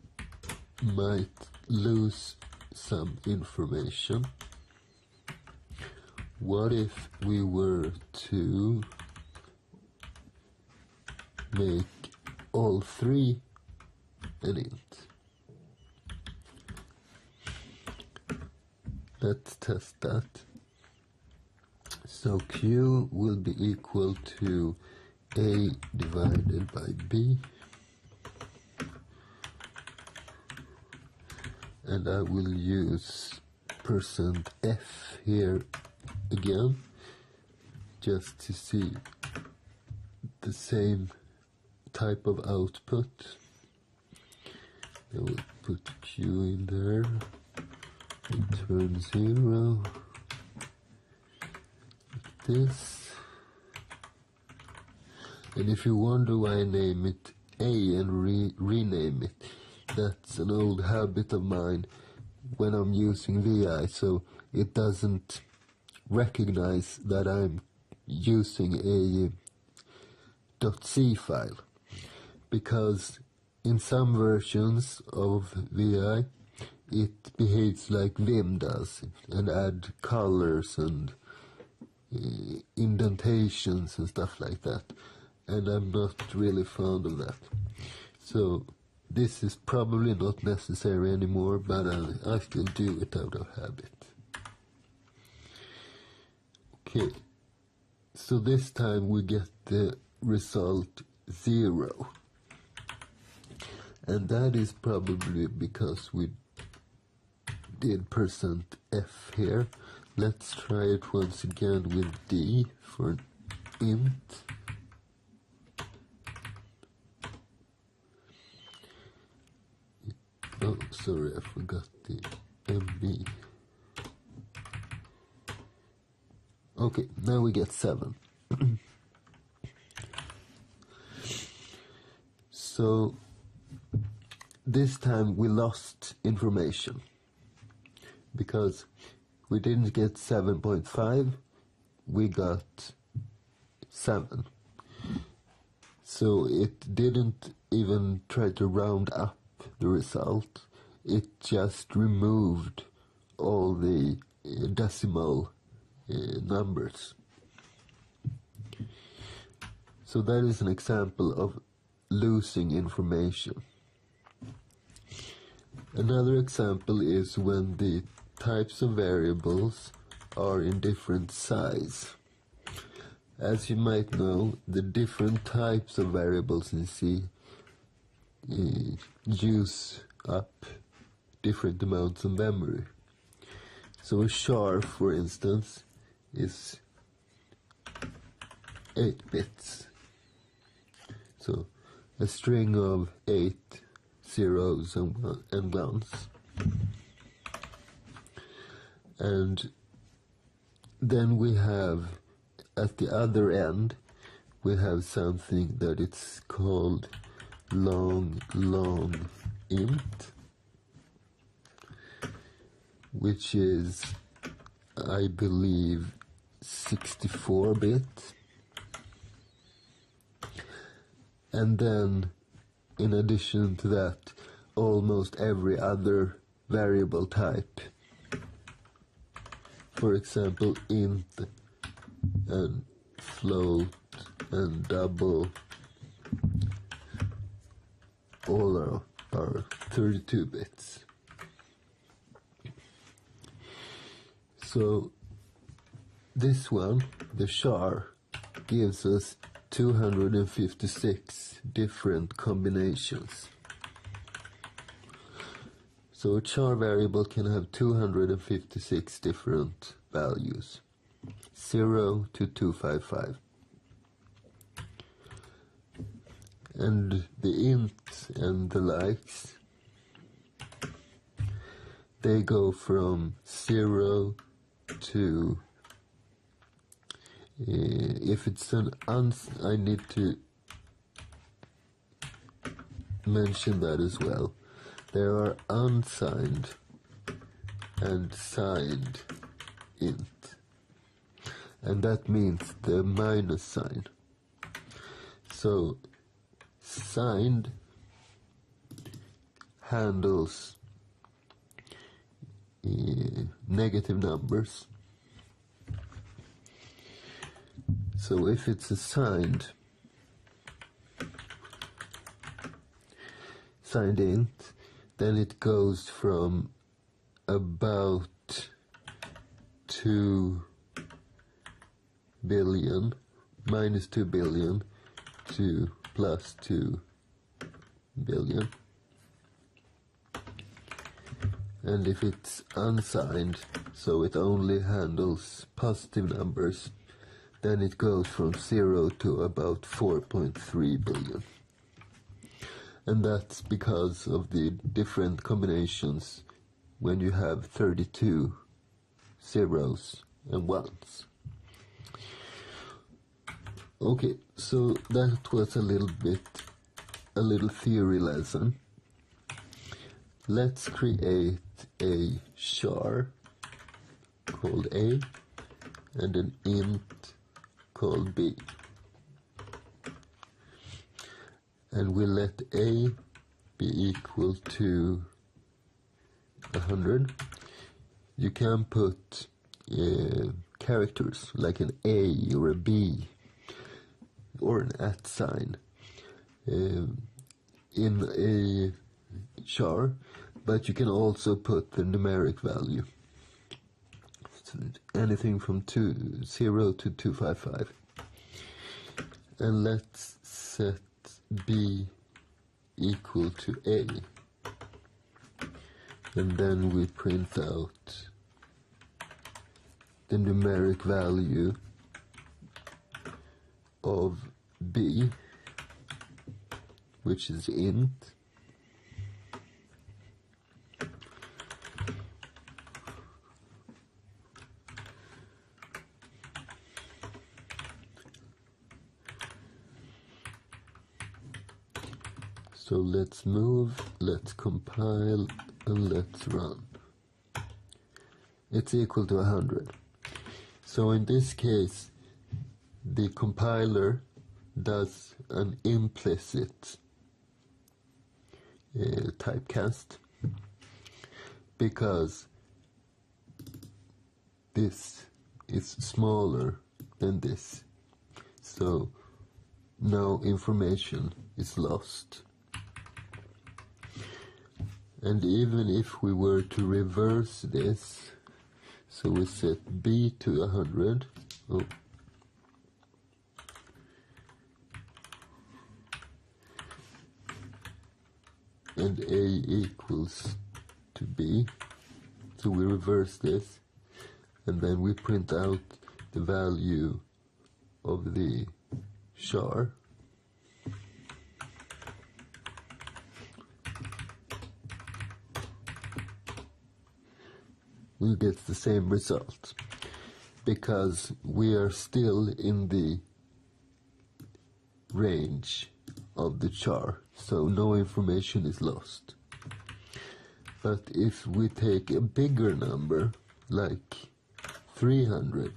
might lose some information. What if we were to make all three an int? Let's test that. So Q will be equal to A divided by B, and I will use %f here again just to see the same type of output. I will put Q in there, return 0, like this. And if you wonder why I name it A and rename it, that's an old habit of mine when I'm using VI, so it doesn't recognize that I'm using a .c file, because in some versions of VI it behaves like Vim does and add colors and indentations and stuff like that, and I'm not really fond of that. So this is probably not necessary anymore, but I still do it out of habit. Okay, so this time we get the result 0, and that is probably because we did %f here. Let's try it once again with D for an int. Oh, sorry, I forgot the MB. Okay, now we get 7. So this time we lost information because we didn't get 7.5, we got 7. So it didn't even try to round up the result, it just removed all the decimal numbers. So that is an example of losing information. Another example is when the types of variables are in different size. As you might know, the different types of variables in C use up different amounts of memory. So a char, for instance, is 8 bits. So a string of 8 zeros and ones. And then we have, at the other end, we have something that it's called long int, which is, I believe, 64-bit. And then, in addition to that, almost every other variable type. For example, int and float and double, all are 32 bits. So this one, the char, gives us 256 different combinations. So a char variable can have 256 different values, 0 to 255. And the int and the likes, they go from 0 to, if it's an I need to mention that as well. There are unsigned and signed int, and that means the minus sign. So signed handles negative numbers. So if it's a signed int, then it goes from about 2 billion, minus 2 billion, to plus 2 billion. And if it's unsigned, so it only handles positive numbers, then it goes from 0 to about 4.3 billion. And that's because of the different combinations when you have 32 zeros and ones. Okay, so that was a little theory lesson. Let's create a char called A and an int called B. And we'll let A be equal to 100. You can put characters like an A or a B or an @ sign in a char, but you can also put the numeric value. So anything from 0 to 255. And let's set B equal to A, and then we print out the numeric value of B, which is int, So let's move, let's compile, and let's run. It's equal to 100. So in this case, the compiler does an implicit typecast, because this is smaller than this. So no information is lost. And even if we were to reverse this, so we set B to 100, and A equals to B, so we reverse this, and then we print out the value of the char. We get the same result, because we are still in the range of the char, so no information is lost. But if we take a bigger number, like 300,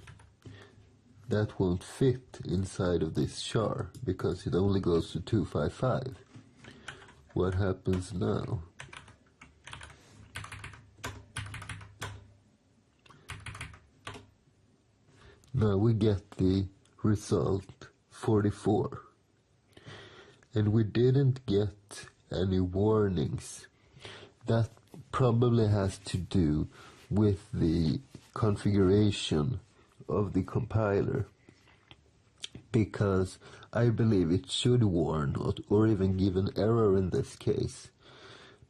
that won't fit inside of this char, because it only goes to 255. What happens now? Now we get the result 44. And we didn't get any warnings. That probably has to do with the configuration of the compiler, because I believe it should warn or even give an error in this case,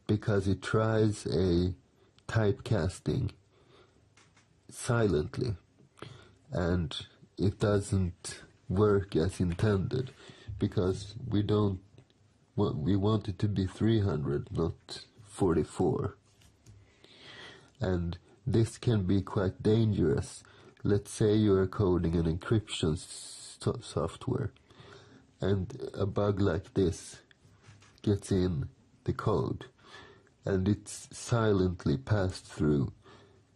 because it tries a typecasting silently and it doesn't work as intended, because we want it to be 300, not 44. And this can be quite dangerous. Let's say you are coding an encryption software, and a bug like this gets in the code, and it's silently passed through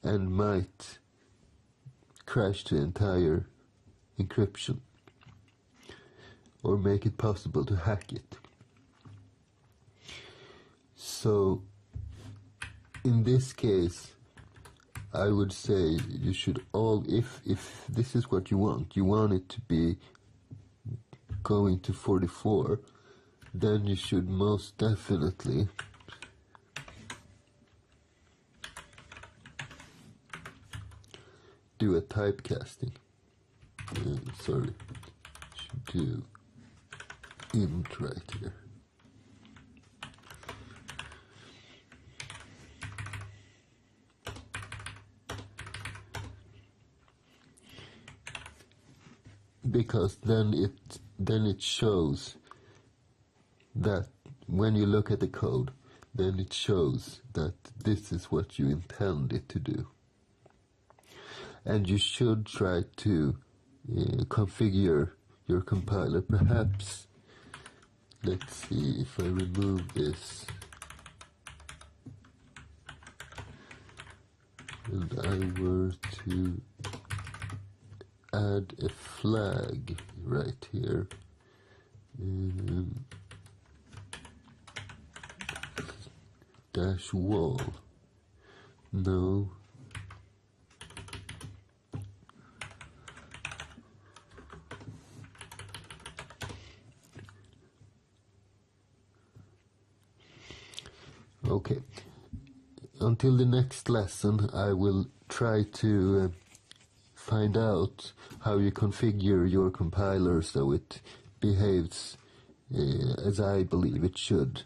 and might crash the entire encryption or make it possible to hack it. So in this case, I would say you should if this is what you want it to be going to 44, then you should most definitely do a typecasting. Should do int right here. Because then it shows that when you look at the code, then it shows that this is what you intend it to do. And you should try to configure your compiler. Perhaps, let's see, if I remove this and I were to add a flag right here, dash wall, no, okay. Until the next lesson, I will try to find out how you configure your compiler so it behaves as I believe it should,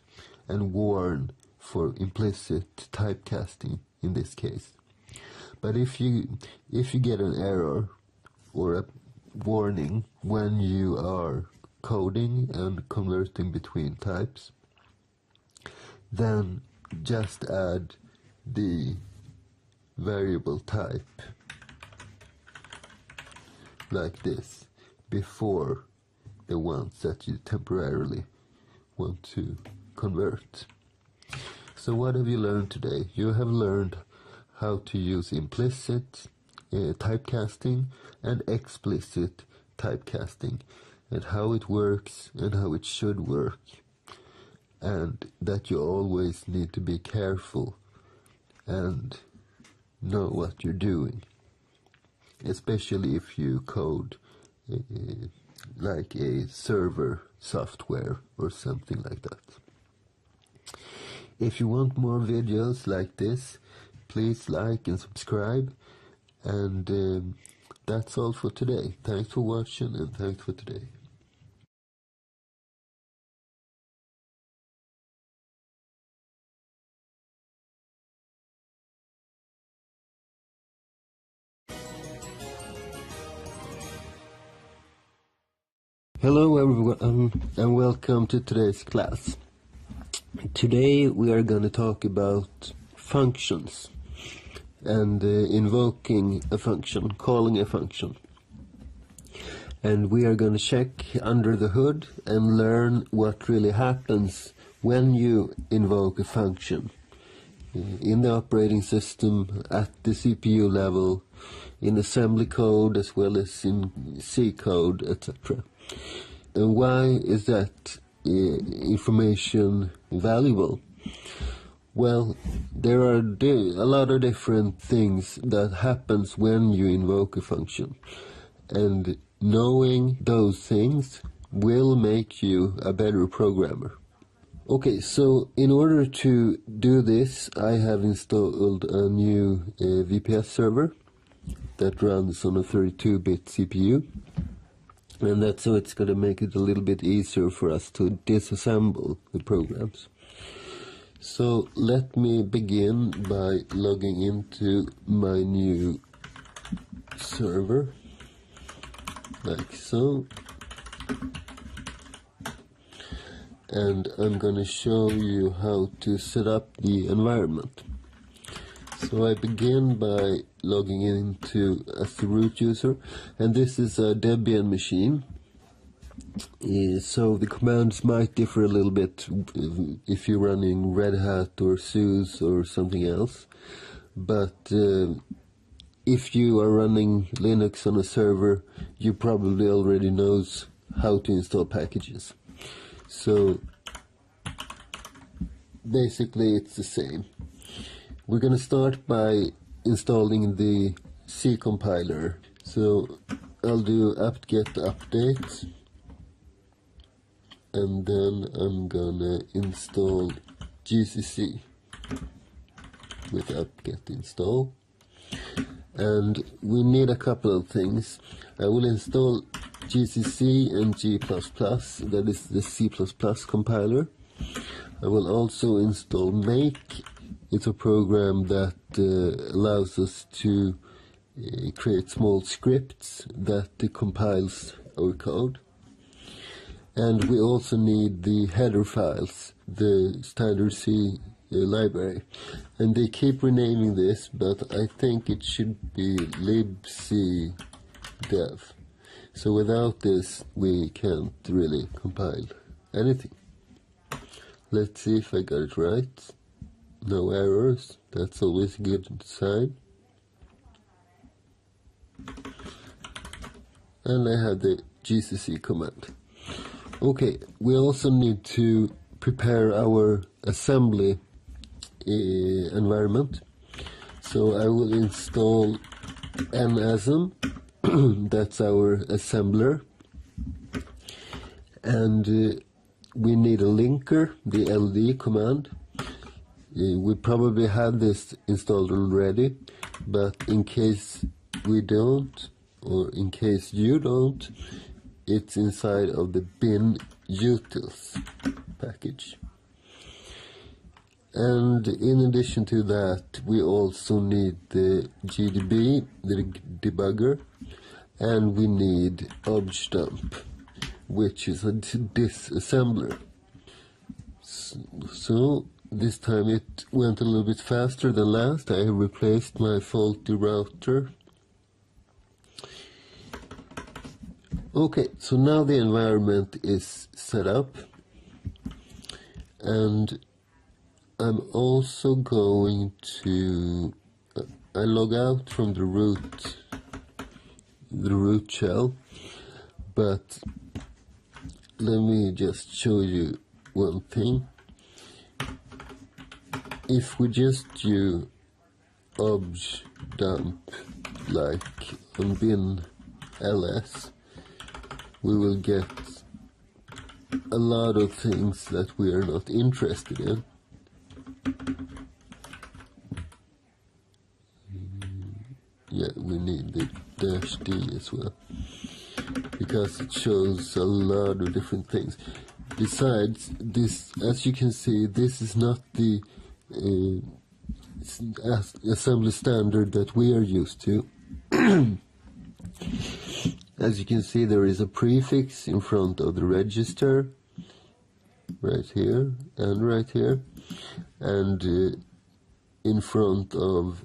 and warn for implicit typecasting in this case. But if you get an error or a warning when you are coding and converting between types, then just add the variable type like this before the ones that you temporarily want to convert. So what have you learned today? You have learned how to use implicit typecasting and explicit typecasting, and how it works and how it should work, and that you always need to be careful and know what you're doing, especially if you code like a server software or something like that. If you want more videos like this, please like and subscribe, and that's all for today. Thanks for watching, and thanks for today. Hello everyone, and welcome to today's class. Today we are going to talk about functions and invoking a function, calling a function. And we are going to check under the hood and learn what really happens when you invoke a function in the operating system, at the CPU level, in assembly code as well as in C code, etc. And why is that information valuable? Well, there are a lot of different things that happens when you invoke a function, and knowing those things will make you a better programmer. Okay, so in order to do this, I have installed a new VPS server that runs on a 32-bit CPU. And that's so it's going to make it a little bit easier for us to disassemble the programs. So let me begin by logging into my new server, like so. And I'm going to show you how to set up the environment. So I begin by logging into as the root user, and this is a Debian machine. So the commands might differ a little bit if you're running Red Hat or SUSE or something else, but if you are running Linux on a server, you probably already knows how to install packages. So basically it's the same. We're going to start by installing the C compiler. So I'll do apt-get update, and then I'm going to install GCC with apt-get install. And we need a couple of things. I will install GCC and G++, that is the C++ compiler. I will also install make. It's a program that allows us to create small scripts that compiles our code. And we also need the header files, the standard C library. And they keep renaming this, but I think it should be libcdev. So without this, we can't really compile anything. Let's see if I got it right. No errors, that's always a good sign. And I have the GCC command. Okay, we also need to prepare our assembly environment. So I will install nasm, that's our assembler. And we need a linker, the ld command. We probably have this installed already, but in case we don't, or in case you don't, it's inside of the bin utils package. And in addition to that, we also need the GDB, the debugger, and we need objdump, which is a disassembler. So this time it went a little bit faster than last. I have replaced my faulty router. Okay, so now the environment is set up, And I'm also going to I log out from the root shell, but let me just show you one thing. If we just do obj dump like on bin ls, we will get a lot of things that we are not interested in. Yeah, we need the -d as well, because it shows a lot of different things. Besides this, as you can see, this is not the assembly standard that we are used to. As you can see, there is a prefix in front of the register, right here and right here, and in front of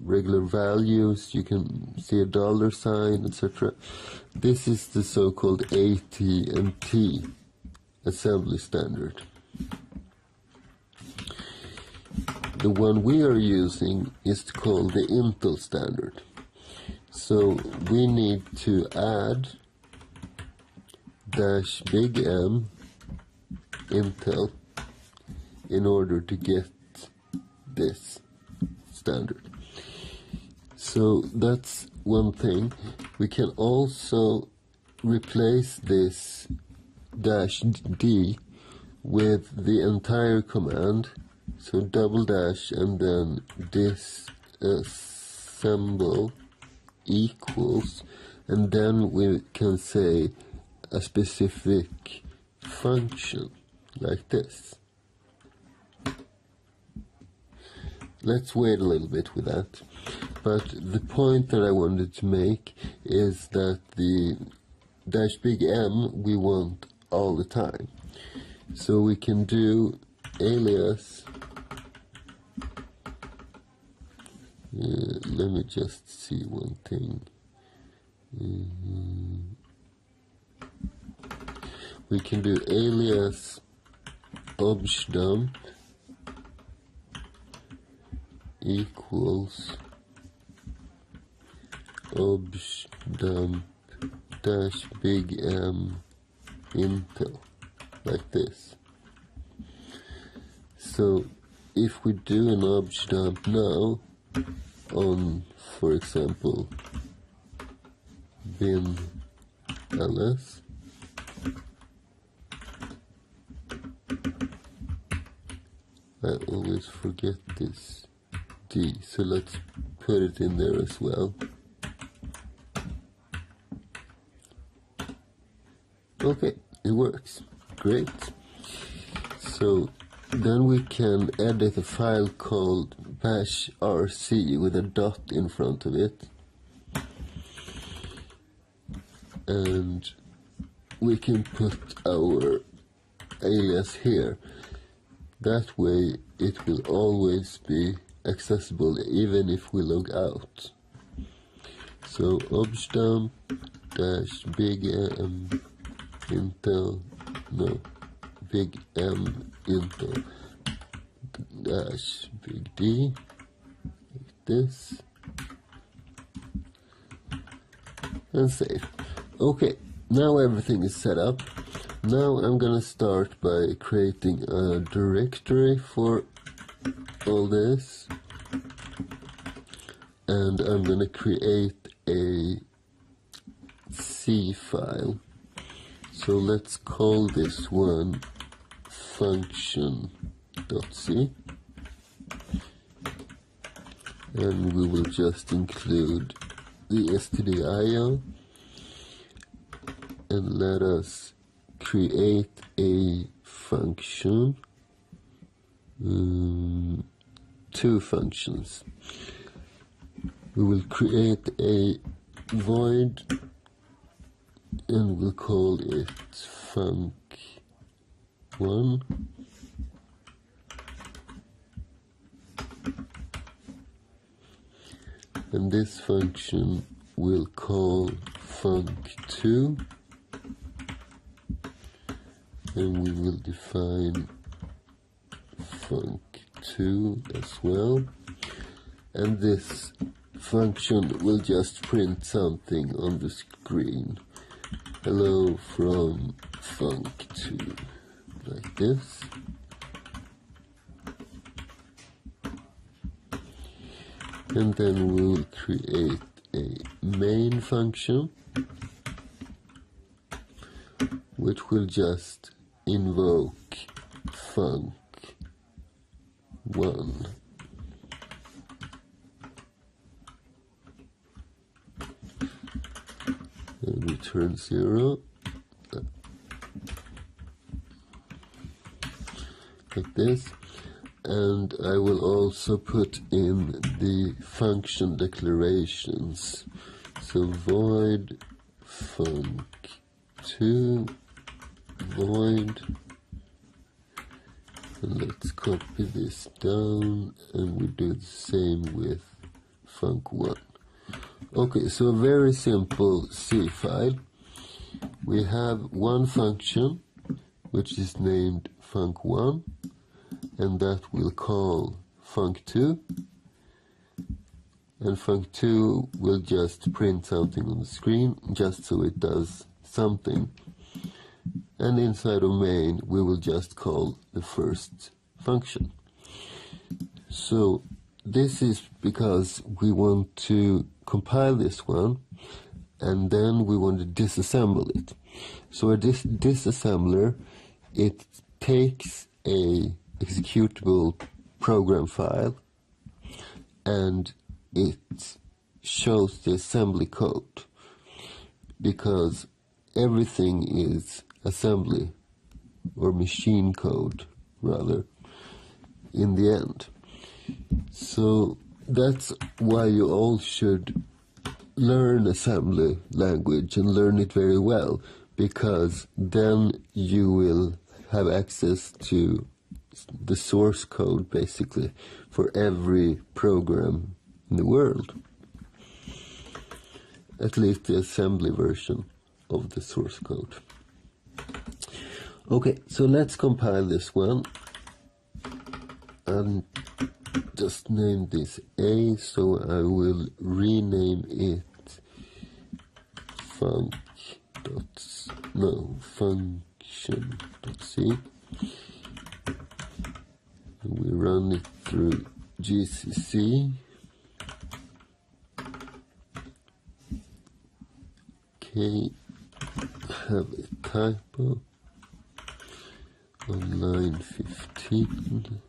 regular values you can see a $sign, etc. This is the so-called AT&T assembly standard. The one we are using is called the Intel standard. So we need to add -big M Intel in order to get this standard. So that's one thing. We can also replace this -d with the entire command. So -- and then disassemble equals, and then we can say a specific function like this. Let's wait a little bit with that. But the point that I wanted to make is that the -big M we want all the time. So we can do alias. Let me just see one thing. We can do alias obj dump equals obj dump -big M Intel, like this. So if we do an obj dump now on, for example, bin ls, I always forget this D, so let's put it in there as well. Okay, it works. Great. So then we can edit a file called bashrc with a dot in front of it. And we can put our alias here. That way it will always be accessible even if we log out. So obj dump -big M Intel, no, big M Intel -big D, like this, and save. Okay, now everything is set up. Now I'm gonna start by creating a directory for all this, and I'm gonna create a C file. So let's call this one function.c, and we will just include the stdio, and let us create a function, two functions. We will create a void and we'll call it func1, and this function will call func2, and we will define func2 as well, and this function will just print something on the screen. Hello from func2, like this. And then we'll create a main function which will just invoke func1 and return 0, like this. And I will also put in the function declarations. So void func2 void, and let's copy this down, and we do the same with func1. Okay, so a very simple C file. We have one function which is named func1, and that will call func2, and func2 will just print something on the screen just so it does something. And inside of main we will just call the first function. So this is because we want to compile this one, and then we want to disassemble it. So a disassembler, it takes a executable program file and it shows the assembly code, because everything is assembly or machine code rather in the end. So that's why you all should learn assembly language and learn it very well, because then you will have access to the source code basically for every program in the world, at least the assembly version of the source code. Okay, so let's compile this one and just name this A, so I will rename it function.c. We run it through GCC. Okay, have a typo on line 15.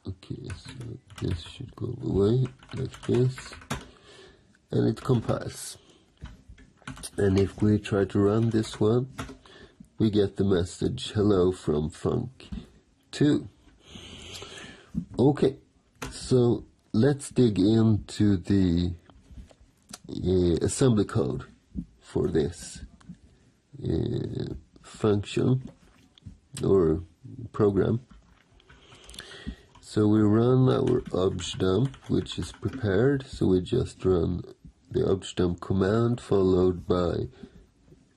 Okay, so this should go away like this, and it compiles. And if we try to run this one, we get the message, hello from func2. Okay, so let's dig into the assembly code for this function or program. So we run our objdump, which is prepared, so we just run the objdump command followed by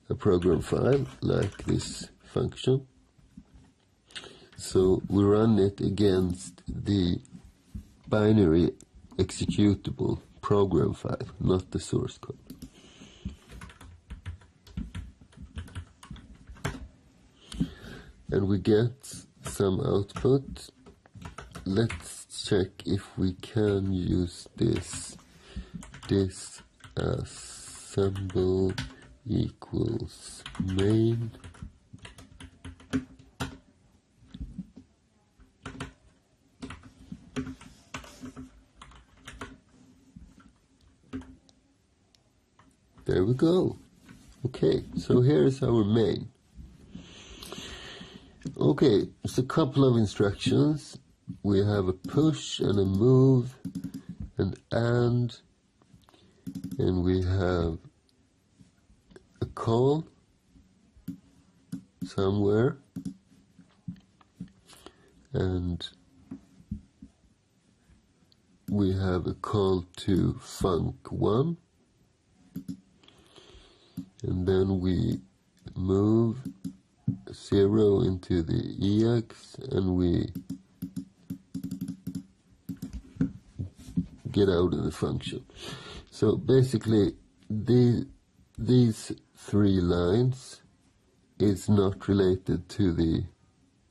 a program file like this function. So we run it against the binary executable program file, not the source code. And we get some output. Let's check if we can use this disassemble equals main. There we go. Okay, so here is our main. Okay, it's a couple of instructions. We have a push and a move, an and we have a call somewhere, and we have a call to func1, and then we move 0 into the EX, and we get out of the function. So basically, these 3 lines is not related to the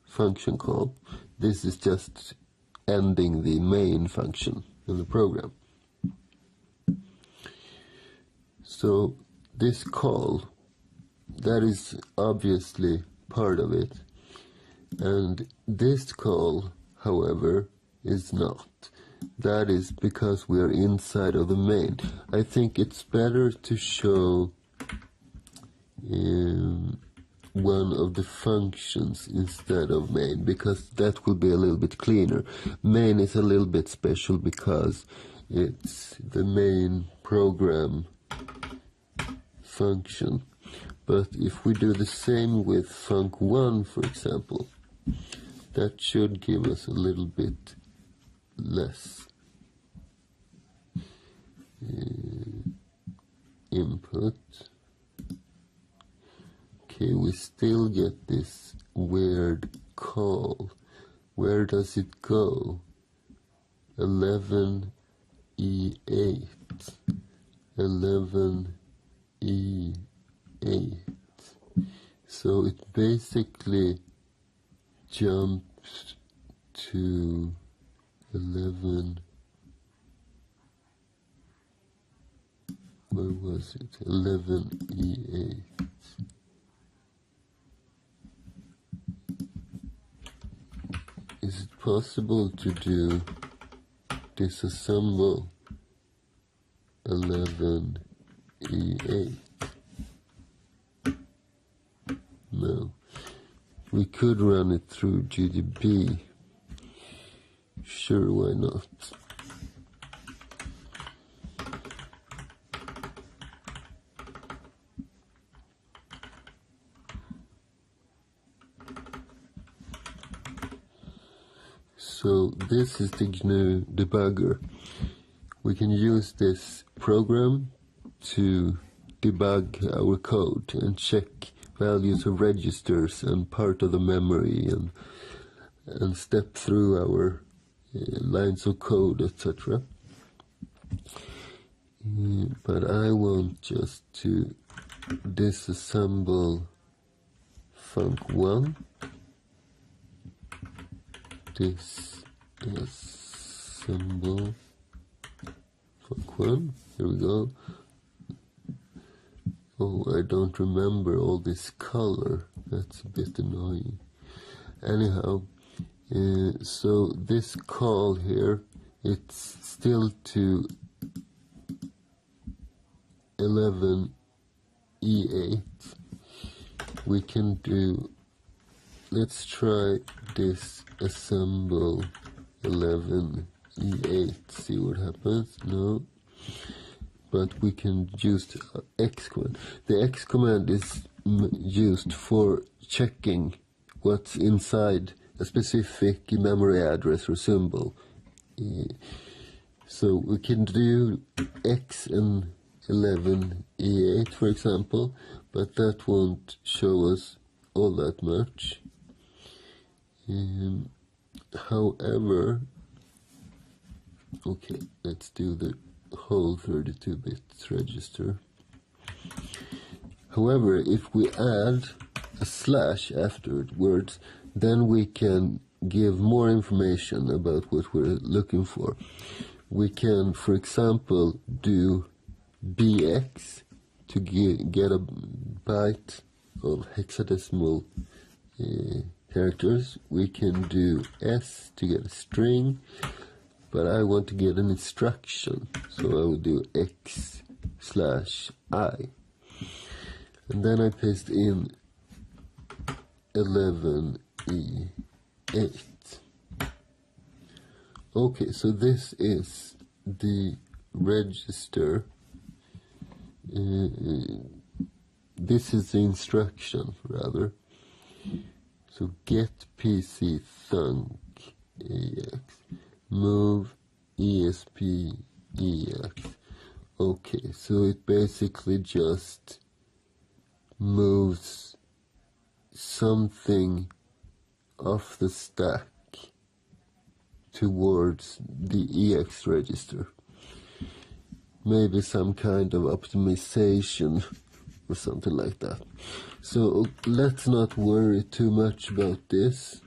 function call. This is just ending the main function in the program. So this call, that is obviously part of it, and this call, however, is not. That is because we are inside of the main. I think it's better to show one of the functions instead of main, because that will be a little bit cleaner. Main is a little bit special because it's the main program function. But if we do the same with func1, for example, that should give us a little bit less input. Okay, we still get this weird call. Where does it go? 11E8. 11E8. So it basically jumps to 11. Where was it? 11E8. Is it possible to do disassemble 11E8? No. We could run it through GDB. Sure, why not? So this is the GNU debugger. We can use this program to debug our code and check values of registers and part of the memory, and step through our lines of code, etc. But I want just to disassemble func1. Disassemble func1. Here we go. Oh, I don't remember all this color. That's a bit annoying. Anyhow, so this call here, it's still to 11E8. We can do, let's try disassemble 11E8, see what happens. No. But we can use X command. The X command is used for checking what's inside a specific memory address or symbol. So we can do X and 11E8, for example, but that won't show us all that much. However, okay, let's do the whole 32-bit register. However, if we add a slash afterwards, then we can give more information about what we're looking for. We can, for example, do bx to get a byte of hexadecimal characters. We can do s to get a string, but I want to get an instruction, so I will do x/I. And then I paste in 11E8. Okay, so this is the register. This is the instruction, rather. So get PC thunk AX. Move ESP EX. Okay, so it basically just moves something off the stack towards the EX register. Maybe some kind of optimization or something like that. So let's not worry too much about this.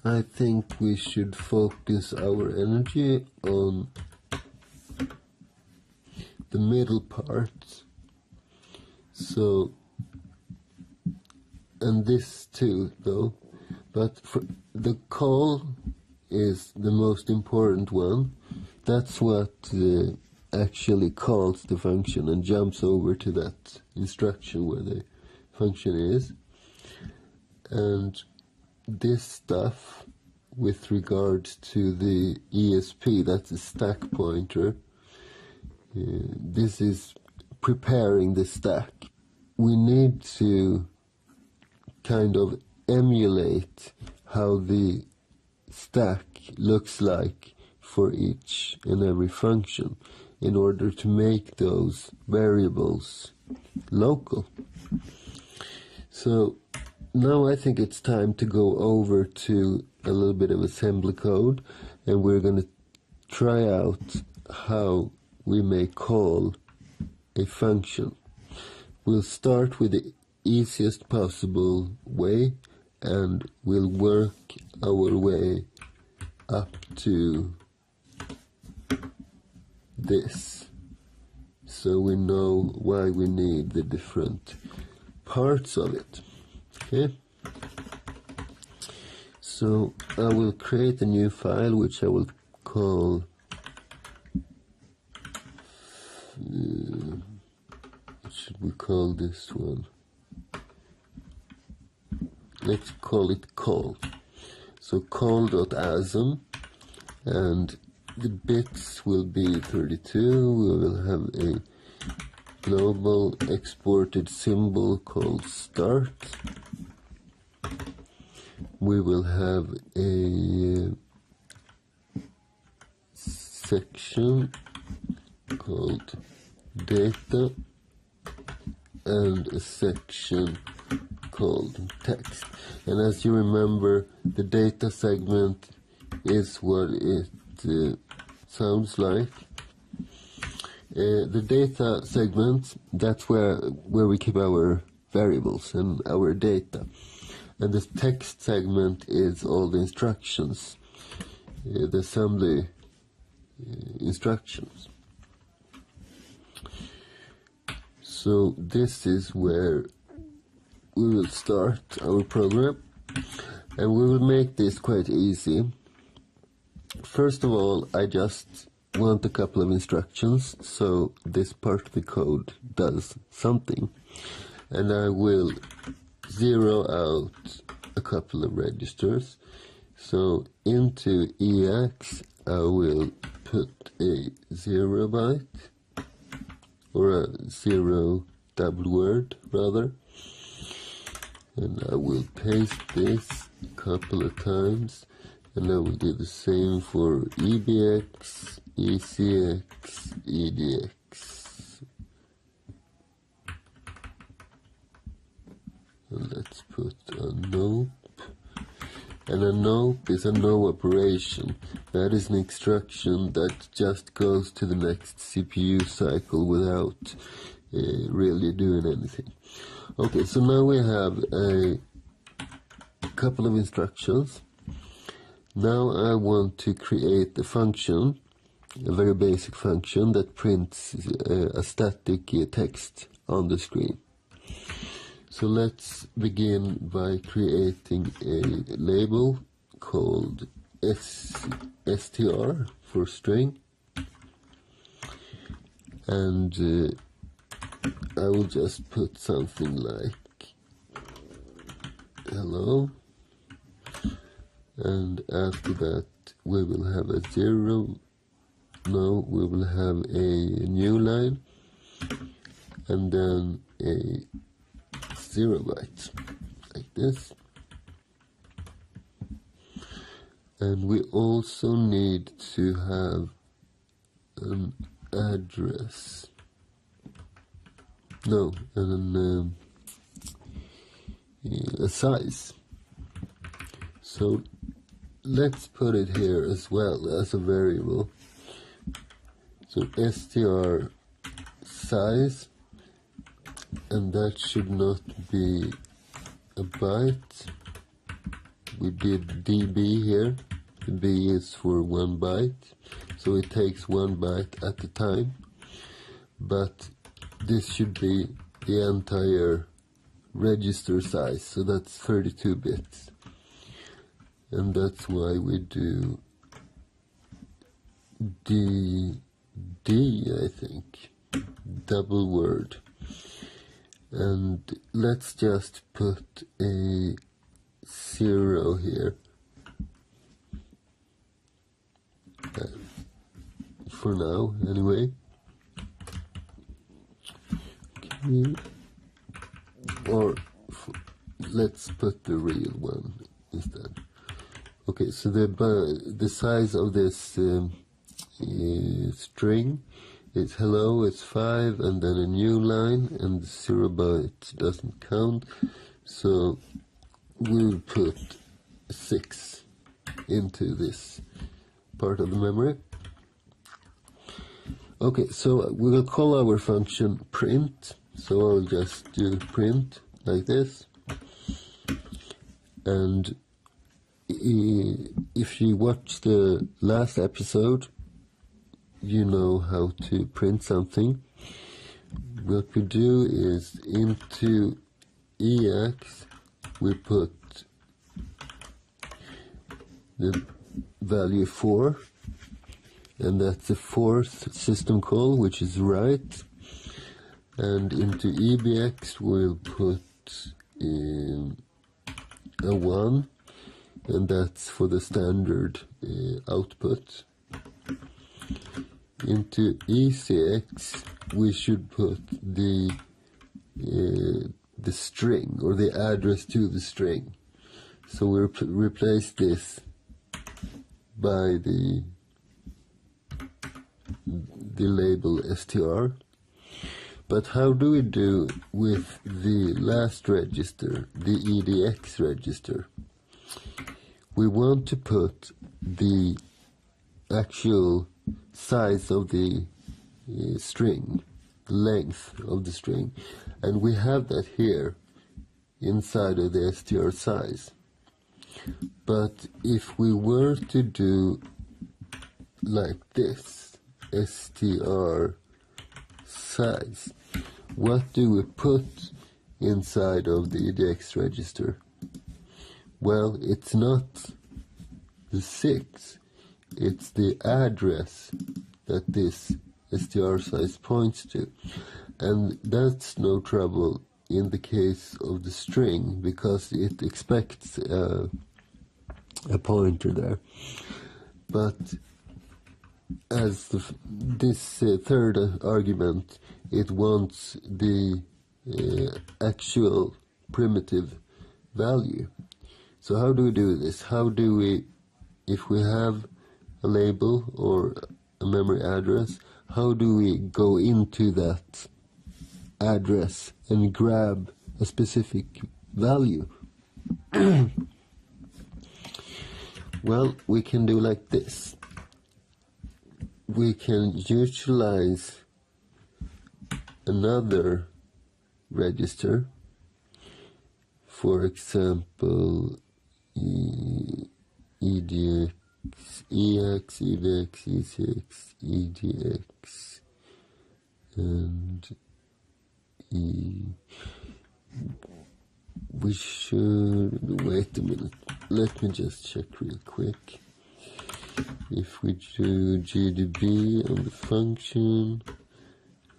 I think we should focus our energy on the middle part. So, and this too though, but for the call is the most important one. That's what actually calls the function and jumps over to that instruction where the function is. And this stuff with regards to the ESP, that's a stack pointer, this is preparing the stack. We need to kind of emulate how the stack looks like for each and every function in order to make those variables local. So now I think it's time to go over to a little bit of assembly code, and we're going to try out how we may call a function. We'll start with the easiest possible way, and we'll work our way up to this, so we know why we need the different parts of it. Okay, so I will create a new file which I will call what should we call this one? Let's call it call. So call.asm, and the bits will be 32. We will have a global exported symbol called start. We will have a section called data and a section called text. And as you remember, the data segment is what it sounds like. The data segment, that's where we keep our variables and our data. And the text segment is all the instructions, the assembly instructions. So this is where we will start our program, and we will make this quite easy. First of all, I just want a couple of instructions, so this part of the code does something. And I will zero out a couple of registers. So into EX, I will put a 0 byte, or a 0 double word rather. And I will paste this a couple of times, and I will do the same for EBX, ECX, EDX. And let's put a nope. And a nope is a no operation. That is an instruction that just goes to the next CPU cycle without really doing anything. Okay, so now we have a couple of instructions. Now I want to create a function, a very basic function that prints a static text on the screen. So let's begin by creating a label called str for string, and I will just put something like hello, and after that we will have a 0. No, we will have a new line, and then a 0 byte, like this. And we also need to have an address. No, an a size. So let's put it here as well as a variable. So str size, and that should not be a byte. We did dB here. The B is for 1 byte, so it takes 1 byte at a time. But this should be the entire register size, so that's 32 bits. And that's why we do D, I think, double word. And let's just put a 0 here. For now, anyway. Okay. Or let's put the real one instead. Okay, so the size of this string is hello, it's 5, and then a new line, and 0 byte doesn't count, so we'll put 6 into this part of the memory. Okay, so we will call our function print, so I'll just do print like this. And if you watch the last episode, you know how to print something. What we do is into EX we put the value 4, and that's the fourth system call, which is write. And into EBX we'll put a 1, and that's for the standard output. Into ECX we should put the string, or the address to the string. So we'll replace this by the label str. But how do we do with the last register, the EDX register? We want to put the actual size of the string, length of the string, and we have that here inside of the str size. But if we were to do like this, str size, what do we put inside of the EDX register? Well, it's not the 6, it's the address that this str size points to. And that's no trouble in the case of the string, because it expects a pointer there. But as this third argument, it wants the actual primitive value. So how do we do this? How do we, if we have a label or a memory address, how do we go into that address and grab a specific value? Well, we can do like this. We can utilize another register, for example, EDX, EX, EVX, ECX, EDX, and we should, wait a minute, let me just check real quick. If we do GDB on the function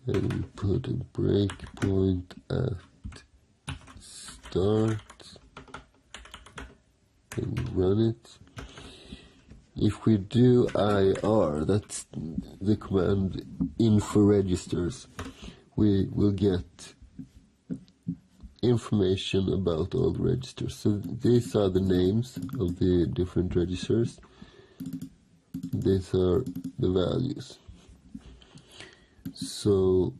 and we put a breakpoint at start and run it. If we do IR, that's the command info registers, we will get information about all the registers. So these are the names of the different registers. These are the values. So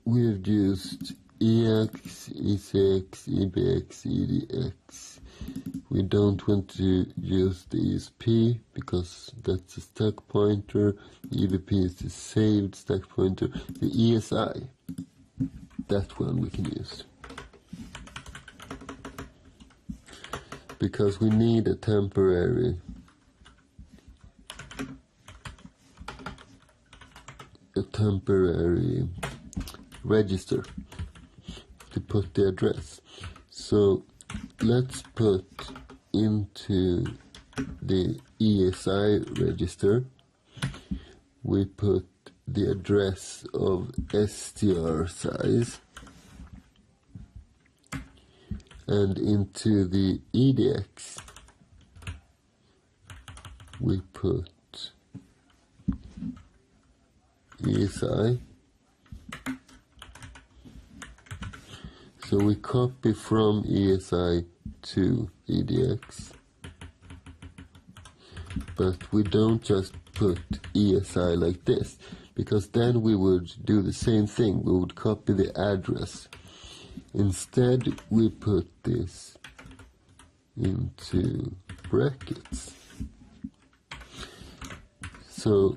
we've used EX, ECX, EBX, EDX. We don't want to use the ESP because that's a stack pointer. The EVP is the saved stack pointer. The ESI, that one we can use. Because we need a temporary register to put the address. So let's put into the ESI register, we put the address of str size, and into the EDX we put ESI. So we copy from ESI to EDX, but we don't just put ESI like this, because then we would do the same thing. We would copy the address. Instead, we put this into brackets. So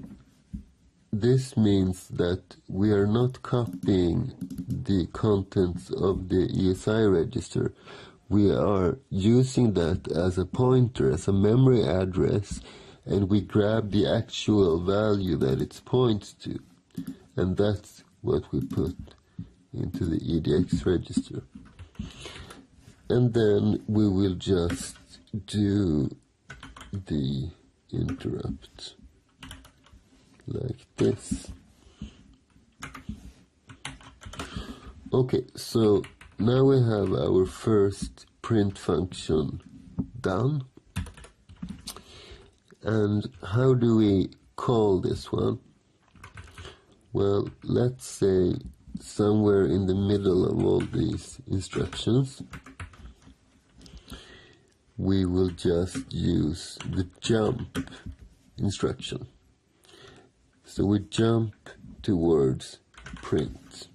this means that we are not copying the contents of the ESI register. We are using that as a pointer, as a memory address, and we grab the actual value that it points to. And that's what we put into the EDX register. And then we will just do the interrupt like this. Okay, so now we have our first print function done. And how do we call this one? Well, let's say somewhere in the middle of all these instructions, we will just use the jump instruction. So we jump towards print.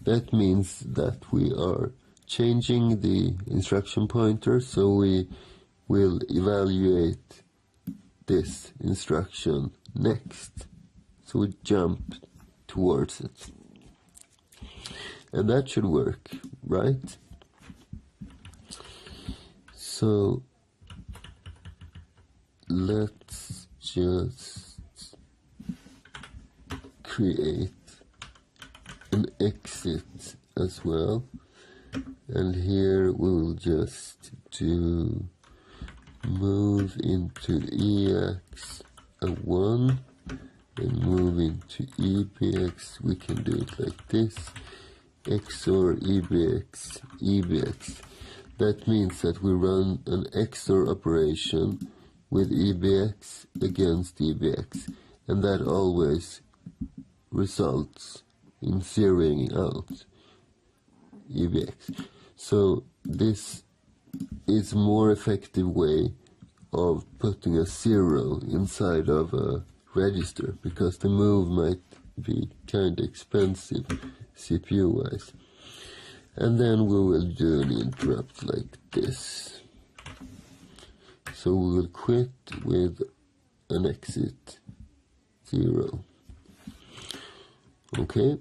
That means that we are changing the instruction pointer, so we will evaluate this instruction next. So we jump towards it. And that should work, right? So let's just create an exit as well. And here we will just do move into EX a 1 and move into EBX. We can do it like this. XOR EBX, EBX. That means that we run an XOR operation with EBX against EBX, and that always results in zeroing out EBX. So this is a more effective way of putting a 0 inside of a register, because the move might be kind of expensive CPU wise. And then we will do an interrupt like this. So we will quit with an exit 0. Okay,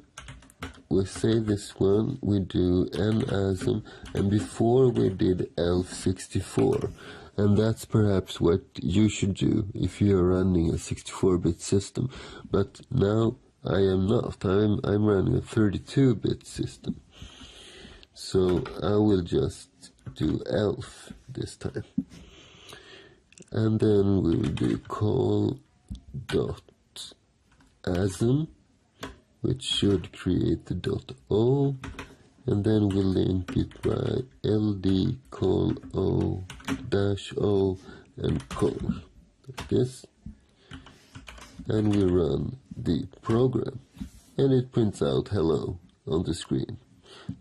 we say this one, we do NASM, and before we did ELF64, and that's perhaps what you should do if you are running a 64-bit system. But now I am not. I'm running a 32-bit system. So I will just do ELF this time. And then we will do call.asm, which should create the .o, and then we'll link it by ld call o dash o and call, like this. And we run the program, and it prints out hello on the screen.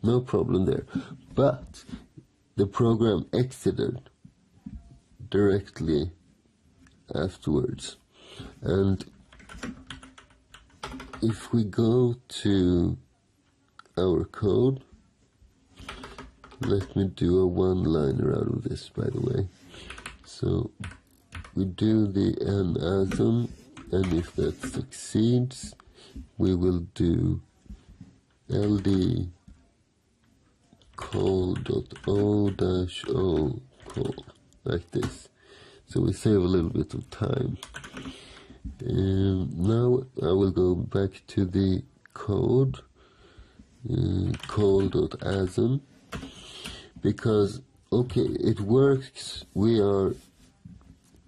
No problem there. But the program exited directly afterwards. And if we go to our code. Let me do a one-liner out of this, by the way. So we do the n-asm, and if that succeeds, we will do ld call.o-o call, like this. So we save a little bit of time. Now I will go back to the code, call.asm, because, okay, it works. We are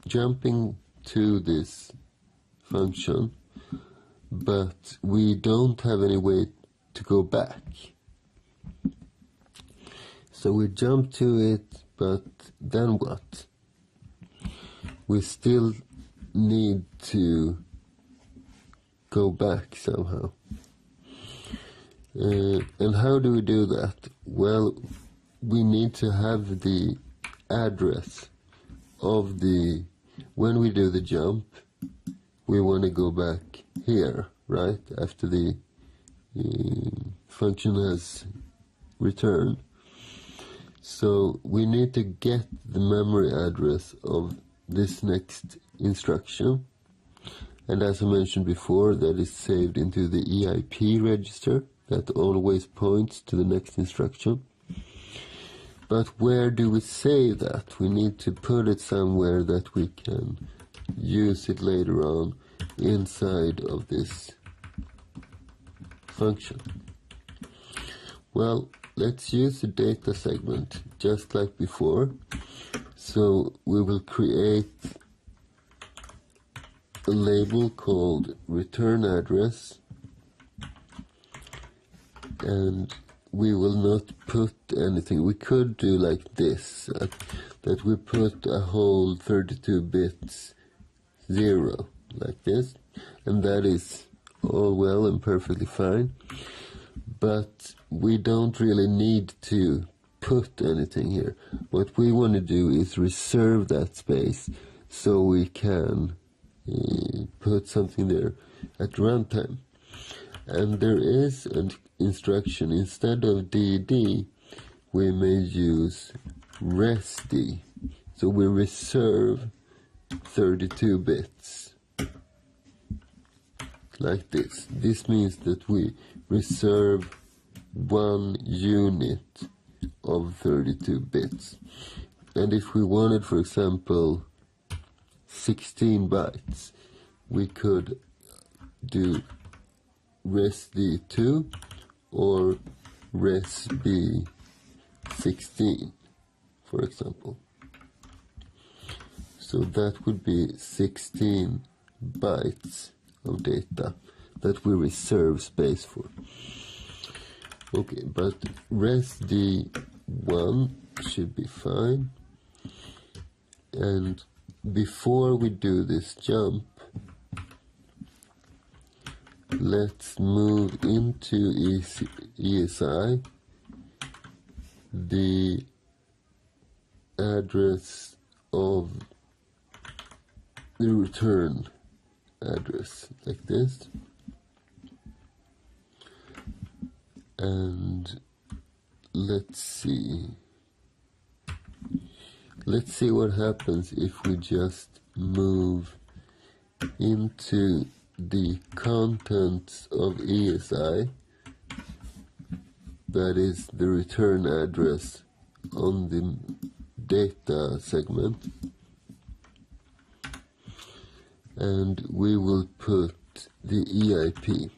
jumping to this function, but we don't have any way to go back. So we jump to it, but then what? We still need to go back somehow. And how do we do that? Well, we need to have the address of the, when we do the jump, we want to go back here, right? After the function has returned. So we need to get the memory address of this next instruction. And as I mentioned before, that is saved into the EIP register that always points to the next instruction. But where do we save that? We need to put it somewhere that we can use it later on inside of this function. Well, let's use the data segment just like before. So we will create a label called return address, and we will not put anything. We could do like this, that we put a whole 32 bits 0 like this, and that is all well and perfectly fine. But we don't really need to put anything here. What we want to do is reserve that space so we can put something there at runtime. And there is an instruction, instead of dd, we may use resd. So we reserve 32 bits. Like this. This means that we reserve 1 unit of 32 bits. And if we wanted, for example, 16 bytes, we could do resd2 or resb16, for example. So that would be 16 bytes of data that we reserve space for. Okay, but resd1 should be fine. And before we do this jump, let's move into ESI the address of the return address, like this. And let's see what happens if we just move into the contents of ESI, that is the return address on the data segment, and we will put the EIP.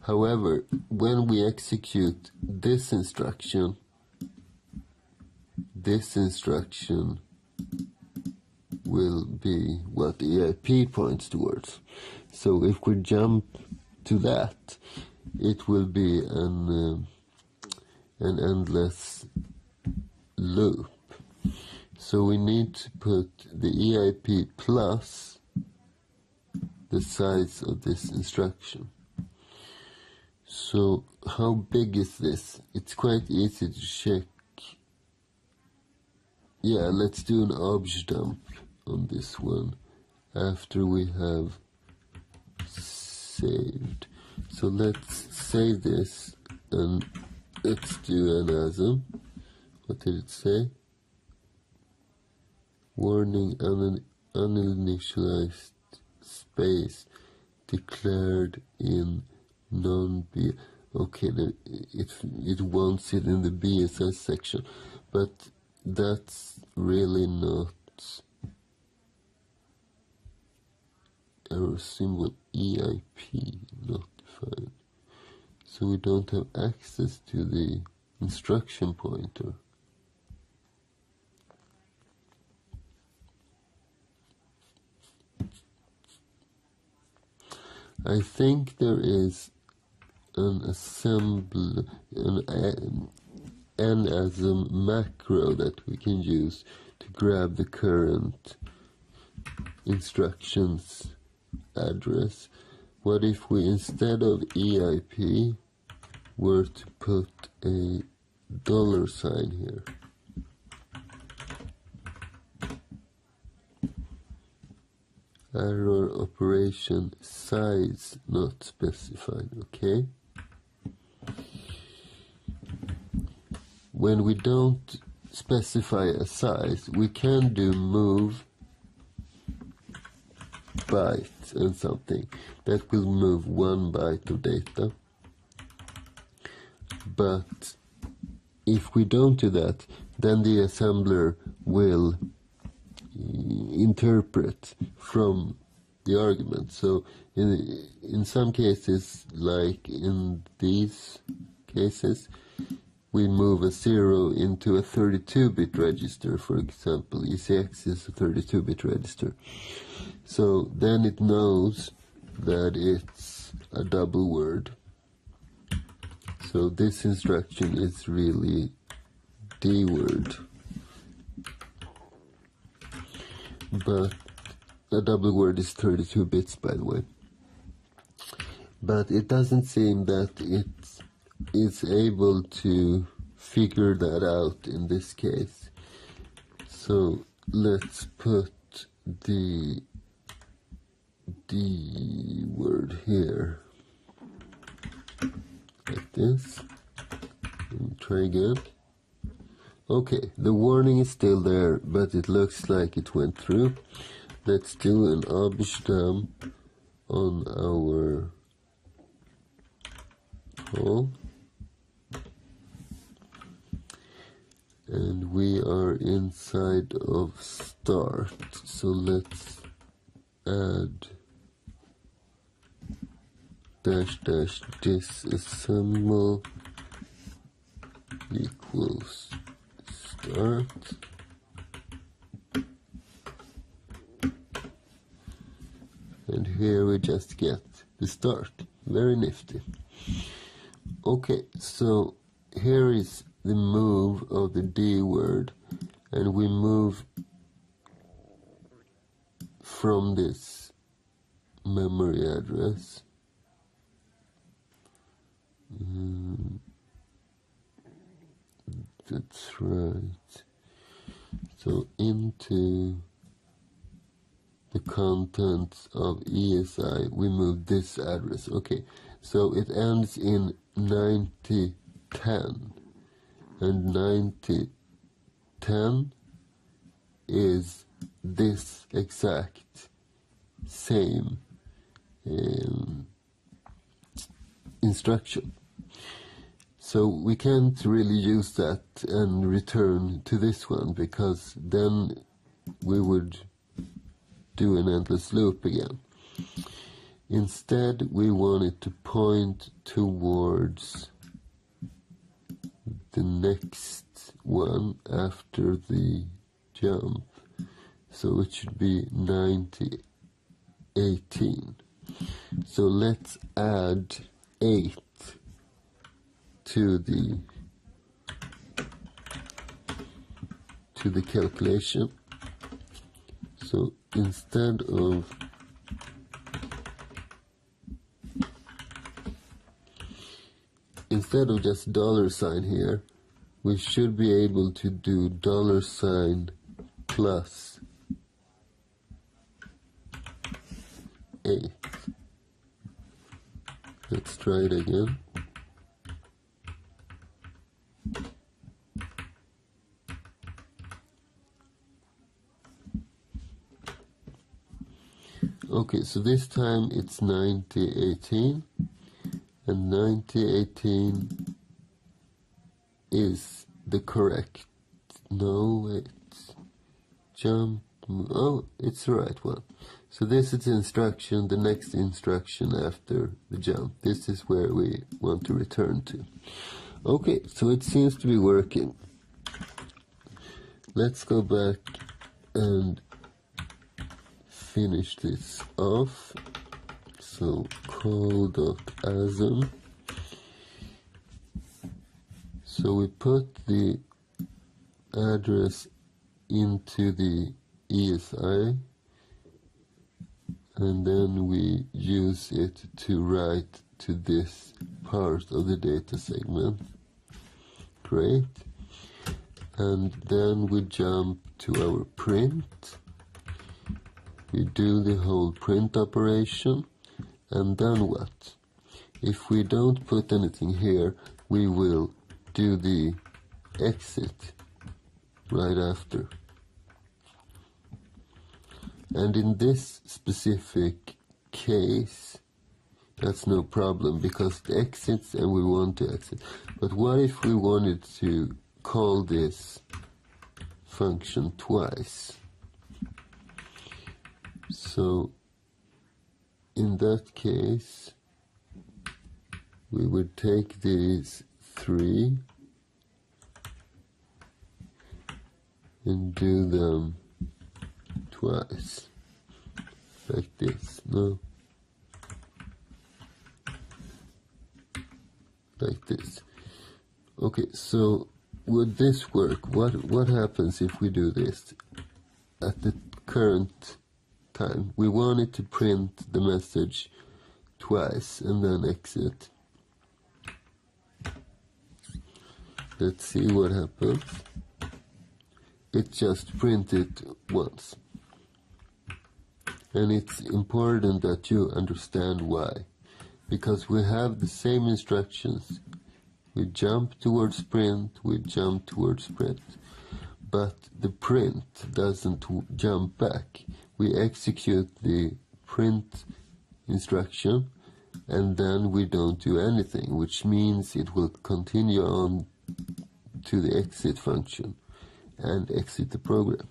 However, when we execute this instruction will be what EIP points towards. So if we jump to that, it will be an endless loop. So we need to put the EIP plus the size of this instruction. So how big is this? It's quite easy to check. Yeah, let's do an obj dump on this one after we have saved. So let's save this and let's do an ASM. What did it say? Warning, uninitialized space declared in non-B. Okay, it wants it in the BSS section, but that's really not error symbol EIP not defined. So we don't have access to the instruction pointer. I think there is an assemble, an ASM macro that we can use to grab the current instructions address. What if we, instead of EIP, were to put a $sign here? Error operation size not specified, okay? When we don't specify a size, we can do move byte and something that will move 1 byte of data. But if we don't do that, then the assembler will interpret from the argument. So in some cases, like in these cases, we move a 0 into a 32-bit register, for example. ECX is a 32-bit register. So then it knows that it's a double word. So this instruction is really D word. But a double word is 32 bits, by the way. But it doesn't seem that it is able to figure that out in this case. So let's put the D word here, like this. And try again. Okay, the warning is still there, but it looks like it went through. Let's do an objdam on our call. And we are inside of start. So let's add --disassemble equals start. And here we just get the start. Very nifty. Okay, so here is the move of the D word, and we move from this memory address that's right. So into the contents of ESI, we move this address. Okay, so it ends in 9010, and 9010 is this exact same instruction. So we can't really use that and return to this one, because then we would do an endless loop again. Instead, we want it to point towards the next one after the jump. So it should be 9018. So let's add 8 to the calculation. So instead of just $sign here, we should be able to do $sign plus 8. Let's try it again. Okay, so this time it's 9018, and 9018 is the correct, no, it's jump, oh, it's the right one. So this is the instruction, the next instruction after the jump. This is where we want to return to. Okay, so it seems to be working. Let's go back and finish this off. So call.asm. So we put the address into the ESI, and then we use it to write to this part of the data segment. Great. And then we jump to our print. We do the whole print operation, and then what? If we don't put anything here, we will do the exit right after. And in this specific case, that's no problem because it exits and we want to exit. But what if we wanted to call this function twice? So in that case, we would take these three and do them twice, like this. No, like this. Okay, so would this work? What happens if we do this at the current time? We want it to print the message twice and then exit. Let's see what happens. It just printed once. And it's important that you understand why. Because we have the same instructions. We jump towards print, we jump towards print. But the print doesn't jump back. We execute the print instruction and then we don't do anything, which means it will continue on to the exit function and exit the program.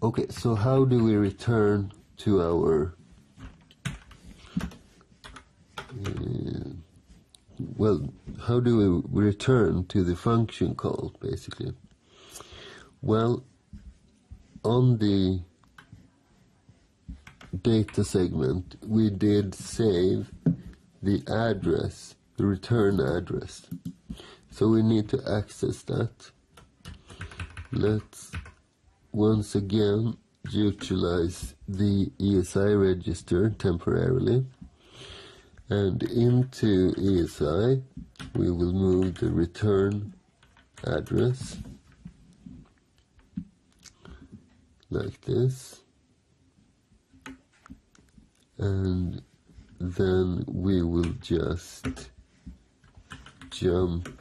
Okay, so how do we return to our how do we return to the function call, basically? Well, on the data segment, we did save the address, the return address. So we need to access that. Let's once again utilize the ESI register temporarily. And into ESI, we will move the return address like this. And then we will just jump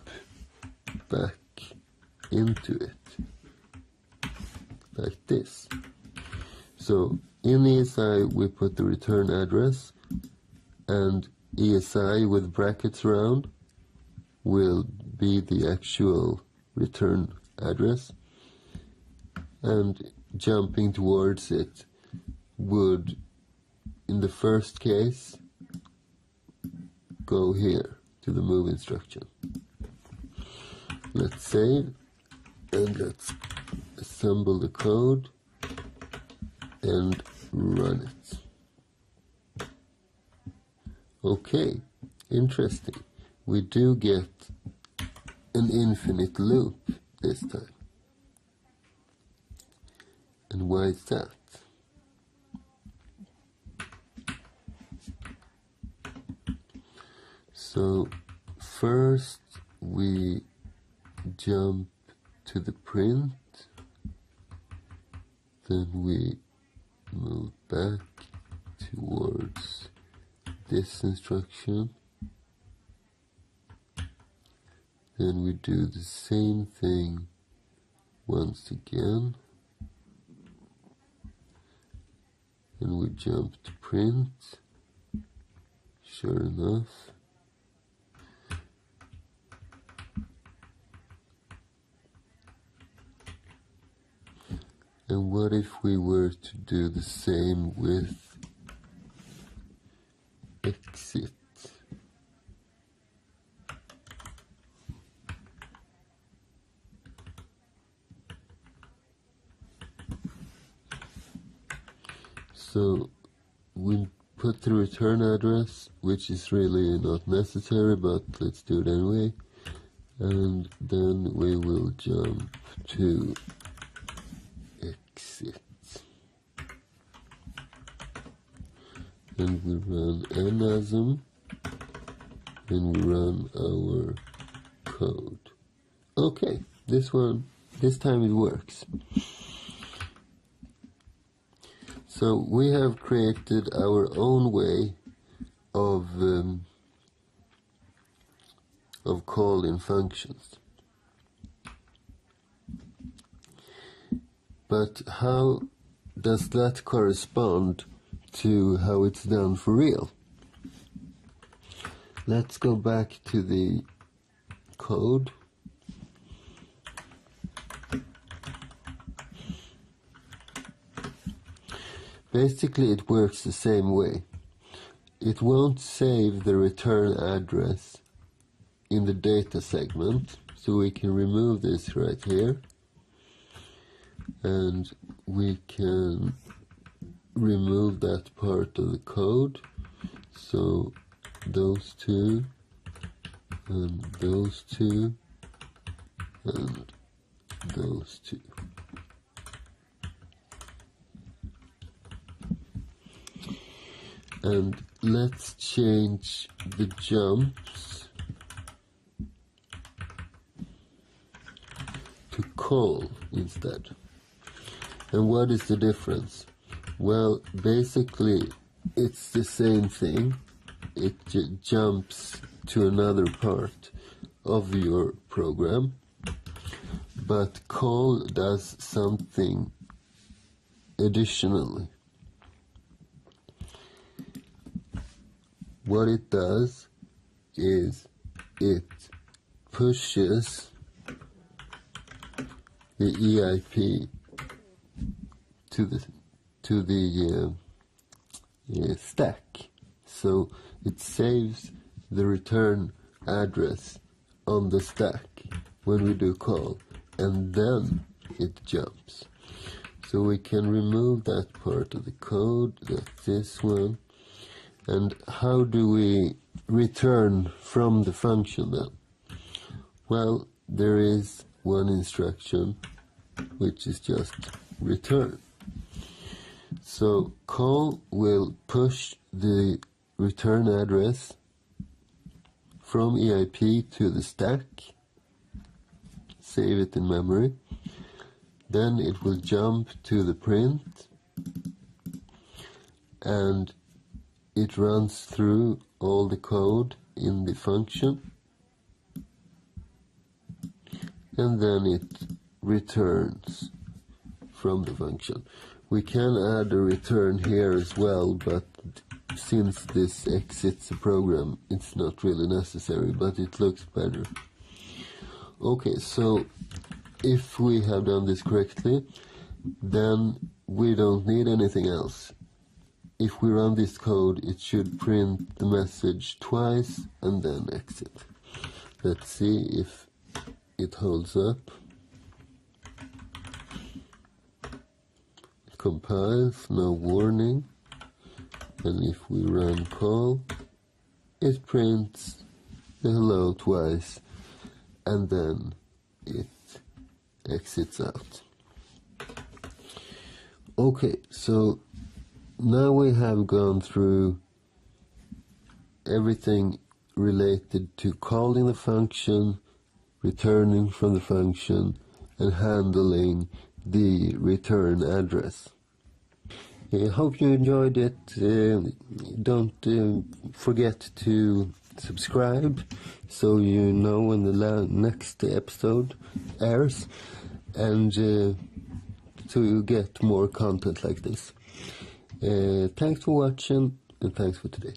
back into it like this. So in ESI, we put the return address, and ESI with brackets around will be the actual return address, and jumping towards it would, in the first case, go here to the move instruction. Let's save and let's assemble the code and run it. Okay, interesting. We do get an infinite loop this time. And why is that? So first we jump to the print, then we move back towards this instruction. Then we do the same thing once again. And we jump to print. Sure enough. And what if we were to do the same with exit? So we put the return address, which is really not necessary, but let's do it anyway. And then we will jump to exit. And we run NASM, and we run our code. Okay, this time it works. So we have created our own way of calling functions. But how does that correspond to how it's done for real? Let's go back to the code. Basically, it works the same way. It won't save the return address in the data segment, so we can remove this right here. And we can remove that part of the code. So those two, and those two, and those two. And let's change the jumps to call instead. And what is the difference? Well, basically it's the same thing. It jumps to another part of your program, but call does something additionally. What it does is it pushes the EIP to the stack. So it saves the return address on the stack when we do call, and then it jumps. So we can remove that part of the code, that's this one. And how do we return from the function then? Well, there is one instruction, which is just return. So call will push the return address from EIP to the stack, save it in memory. Then it will jump to the print, and it runs through all the code in the function, and then it returns from the function. We can add a return here as well, but since this exits the program, it's not really necessary, but it looks better. Okay, so if we have done this correctly, then we don't need anything else. If we run this code, it should print the message twice and then exit. Let's see if it holds up. It compiles, no warning. And if we run call, it prints the hello twice and then it exits out. Okay, so now we have gone through everything related to calling the function, returning from the function, and handling the return address. Hope you enjoyed it. Don't forget to subscribe so you know when the next episode airs, and so you get more content like this. Thanks for watching, and thanks for today.